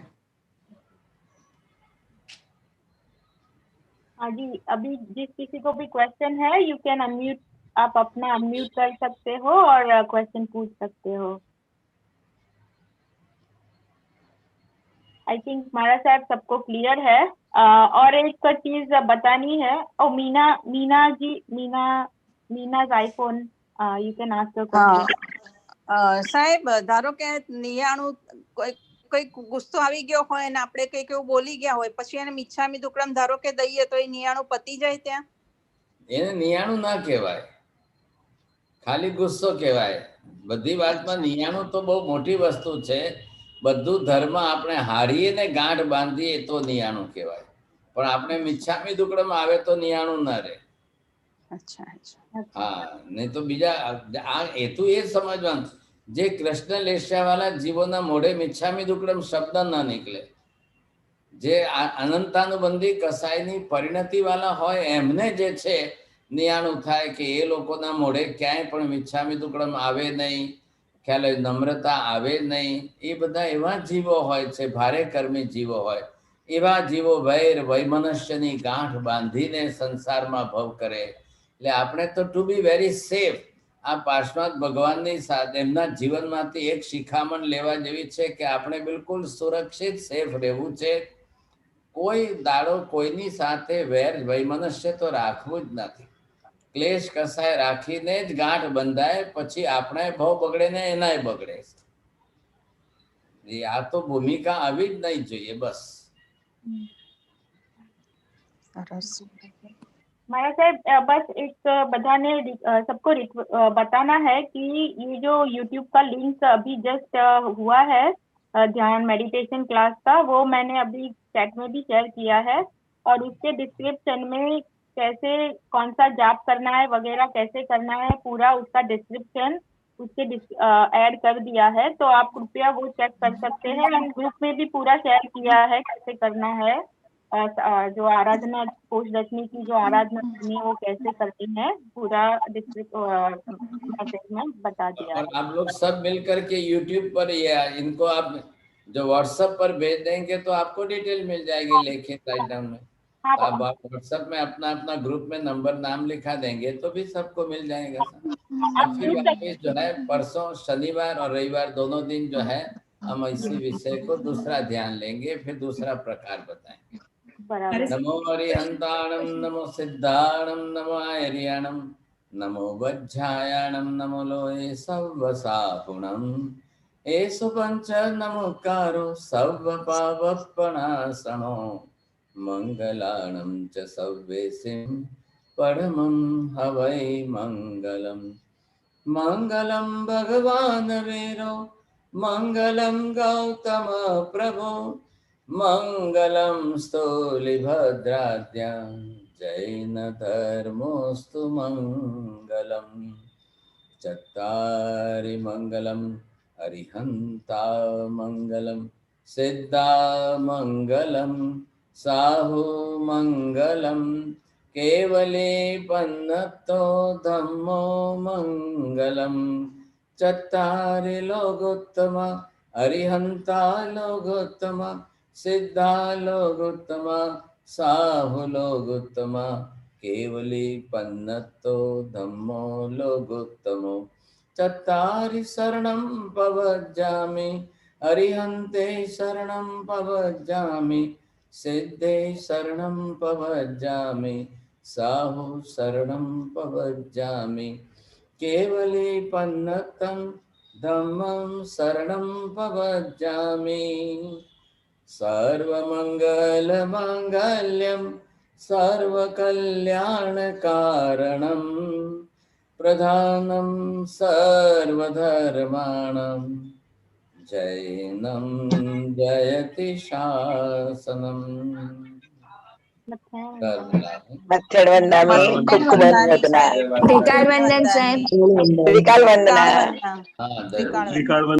हाँ जी, अभी जिस किसी को भी क्वेश्चन है यू कैन अनम्यूट, आप अपना अनम्यूट कर सकते हो और क्वेश्चन पूछ सकते हो. आई थिंक महाराज साहब सबको क्लियर है. और एक चीज बतानी है. और मीना's iPhone, you can ask your question. સાહેબ ધારો કે નિયાણું કોઈ ગુસ્સો આવી ગયો હોય ને આપણે કંઈક એવું બોલી ગયા હોય, પછી એને મિચ્છામી દુક્કડમ ધારો કે દઈએ તો એ નિયાણું પતી જાય ત્યાં? એને નિયાણું ના કહેવાય, ખાલી ગુસ્સો કહેવાય. બધી વાતમાં નિયાણું તો બહુ મોટી વસ્તુ છે. બધું ધર્મ આપણે હારીએ ને ગાંઠ બાંધીએ તો નિયાણું કહેવાય, પણ આપણે મિચ્છામી દુક્કડમ આવે તો નિયાણું ના રહે. હા, નહીં તો બીજા આ હેતુ એ સમજવાનું, જે કૃષ્ણ લેસ્યાવાળા જીવોના મોઢે મિચ્છામી દુક્કડમ શબ્દ ના નીકળે, જે અનંતાનુબંધી કસાયની પરિણતિ વાળા હોય એમને જે છે નિયાણું થાય કે એ લોકોના મોઢે ક્યાંય પણ મિચ્છામી દુક્કડમ આવે નહીં, ખ્યાલ હોય નમ્રતા આવે નહીં. એ બધા એવા જીવો હોય છે, ભારે કર્મી જીવો હોય, એવા જીવો વૈર વૈમનસ્યની ગાંઠ બાંધીને સંસારમાં ભવ કરે. એટલે આપણે તો ટુ બી વેરી સેફ, આ પાર્શ્વનાથ ભગવાનની સાથે એમના જીવનમાંથી એક શિખામણ લેવા જેવી છે કે આપણે બિલકુલ સુરક્ષિત સેફ રહેવું છે. કોઈ દાડો કોઈની સાથે વેર વૈમનસ્ય તો રાખવું જ નથી. ક્લેશ કસાય રાખીને જ ગાંઠ બંધાય, પછી આપણે ભાવ બગડે ને એનાય બગડે. આ તો ભૂમિકા આવી જ નહીં જોઈએ. બસ महाराज साहब बस एक बधाने सबको बताना है कि ये जो YouTube का लिंक अभी जस्ट हुआ है ध्यान मेडिटेशन क्लास का, वो मैंने अभी चैट में भी शेयर किया है, और उसके डिस्क्रिप्शन में कैसे कौन सा जाप करना है वगैरह कैसे करना है पूरा उसका डिस्क्रिप्शन उसके ऐड कर दिया है, तो आप कृपया वो चेक कर सकते हैं. एंड ग्रुप में भी पूरा शेयर किया है कैसे करना है, जो आराधना कोष दशमी की जो आराधना करनी है वो कैसे करते हैं, पूरा मैसेज में बता दिया. और आप लोग सब मिलकर के YouTube पर या इनको आप जो WhatsApp पर भेज देंगे तो आपको डिटेल मिल जाएगी लिखित राइट डाउन में. तो आप WhatsApp में अपना अपना ग्रुप में नंबर नाम लिखा देंगे तो भी सबको मिल जाएगा. फिर वापिस जो है परसों शनिवार और रविवार दोनों दिन जो है हम इसी विषय को दूसरा ध्यान लेंगे, फिर दूसरा प्रकार बताएंगे. नमो हरिहंताणं नमो सिद्धाणं नमो आर्याणं नमो वज्रायाणं नमो लोये सव्वसापुणं एषु पंच नमोकारो सव्वपावपनाशनो मंगलाणं च सव्वेसिं परमं हवै मंगलम्. मंगलं भगवान् वीरो मंगलं गौतम प्रभो मंगलं स्थूलिभद्राद्या जैन धर्मोस्तु मंगलम्. चत्वारि मंगलम् अरिहंता मंगलम् सिद्धा मंगलम् साहु मंगलम् केवले पन्नतो धम्मो मंगलम्. चत्वारि लोकोत्तमा अरिहंता लोकोत्तमा सिद्धा लोकोत्तमा साहु लोकोत्तमा केवली पन्नतो धम्मो लोकोत्तमो. चत्वारि शरणं पवज्जामि अरिहन्ते शरणं पवज्जामि सिद्धे शरणं पवज्जामि साहु शरणं पवज्जामि केवली पन्नतं धम्मं शरणं पवज्जामि. सर्वमङ्गलमाङ्गल्यं सर्वकल्याणकारणं प्रधानं सर्वधर्माणां जैनं जयति शासनम् मत्थेड वंदामी खूब वंदना त्रिकाल वंदन साहेब त्रिकाल वंदना त्रिकाल वंदन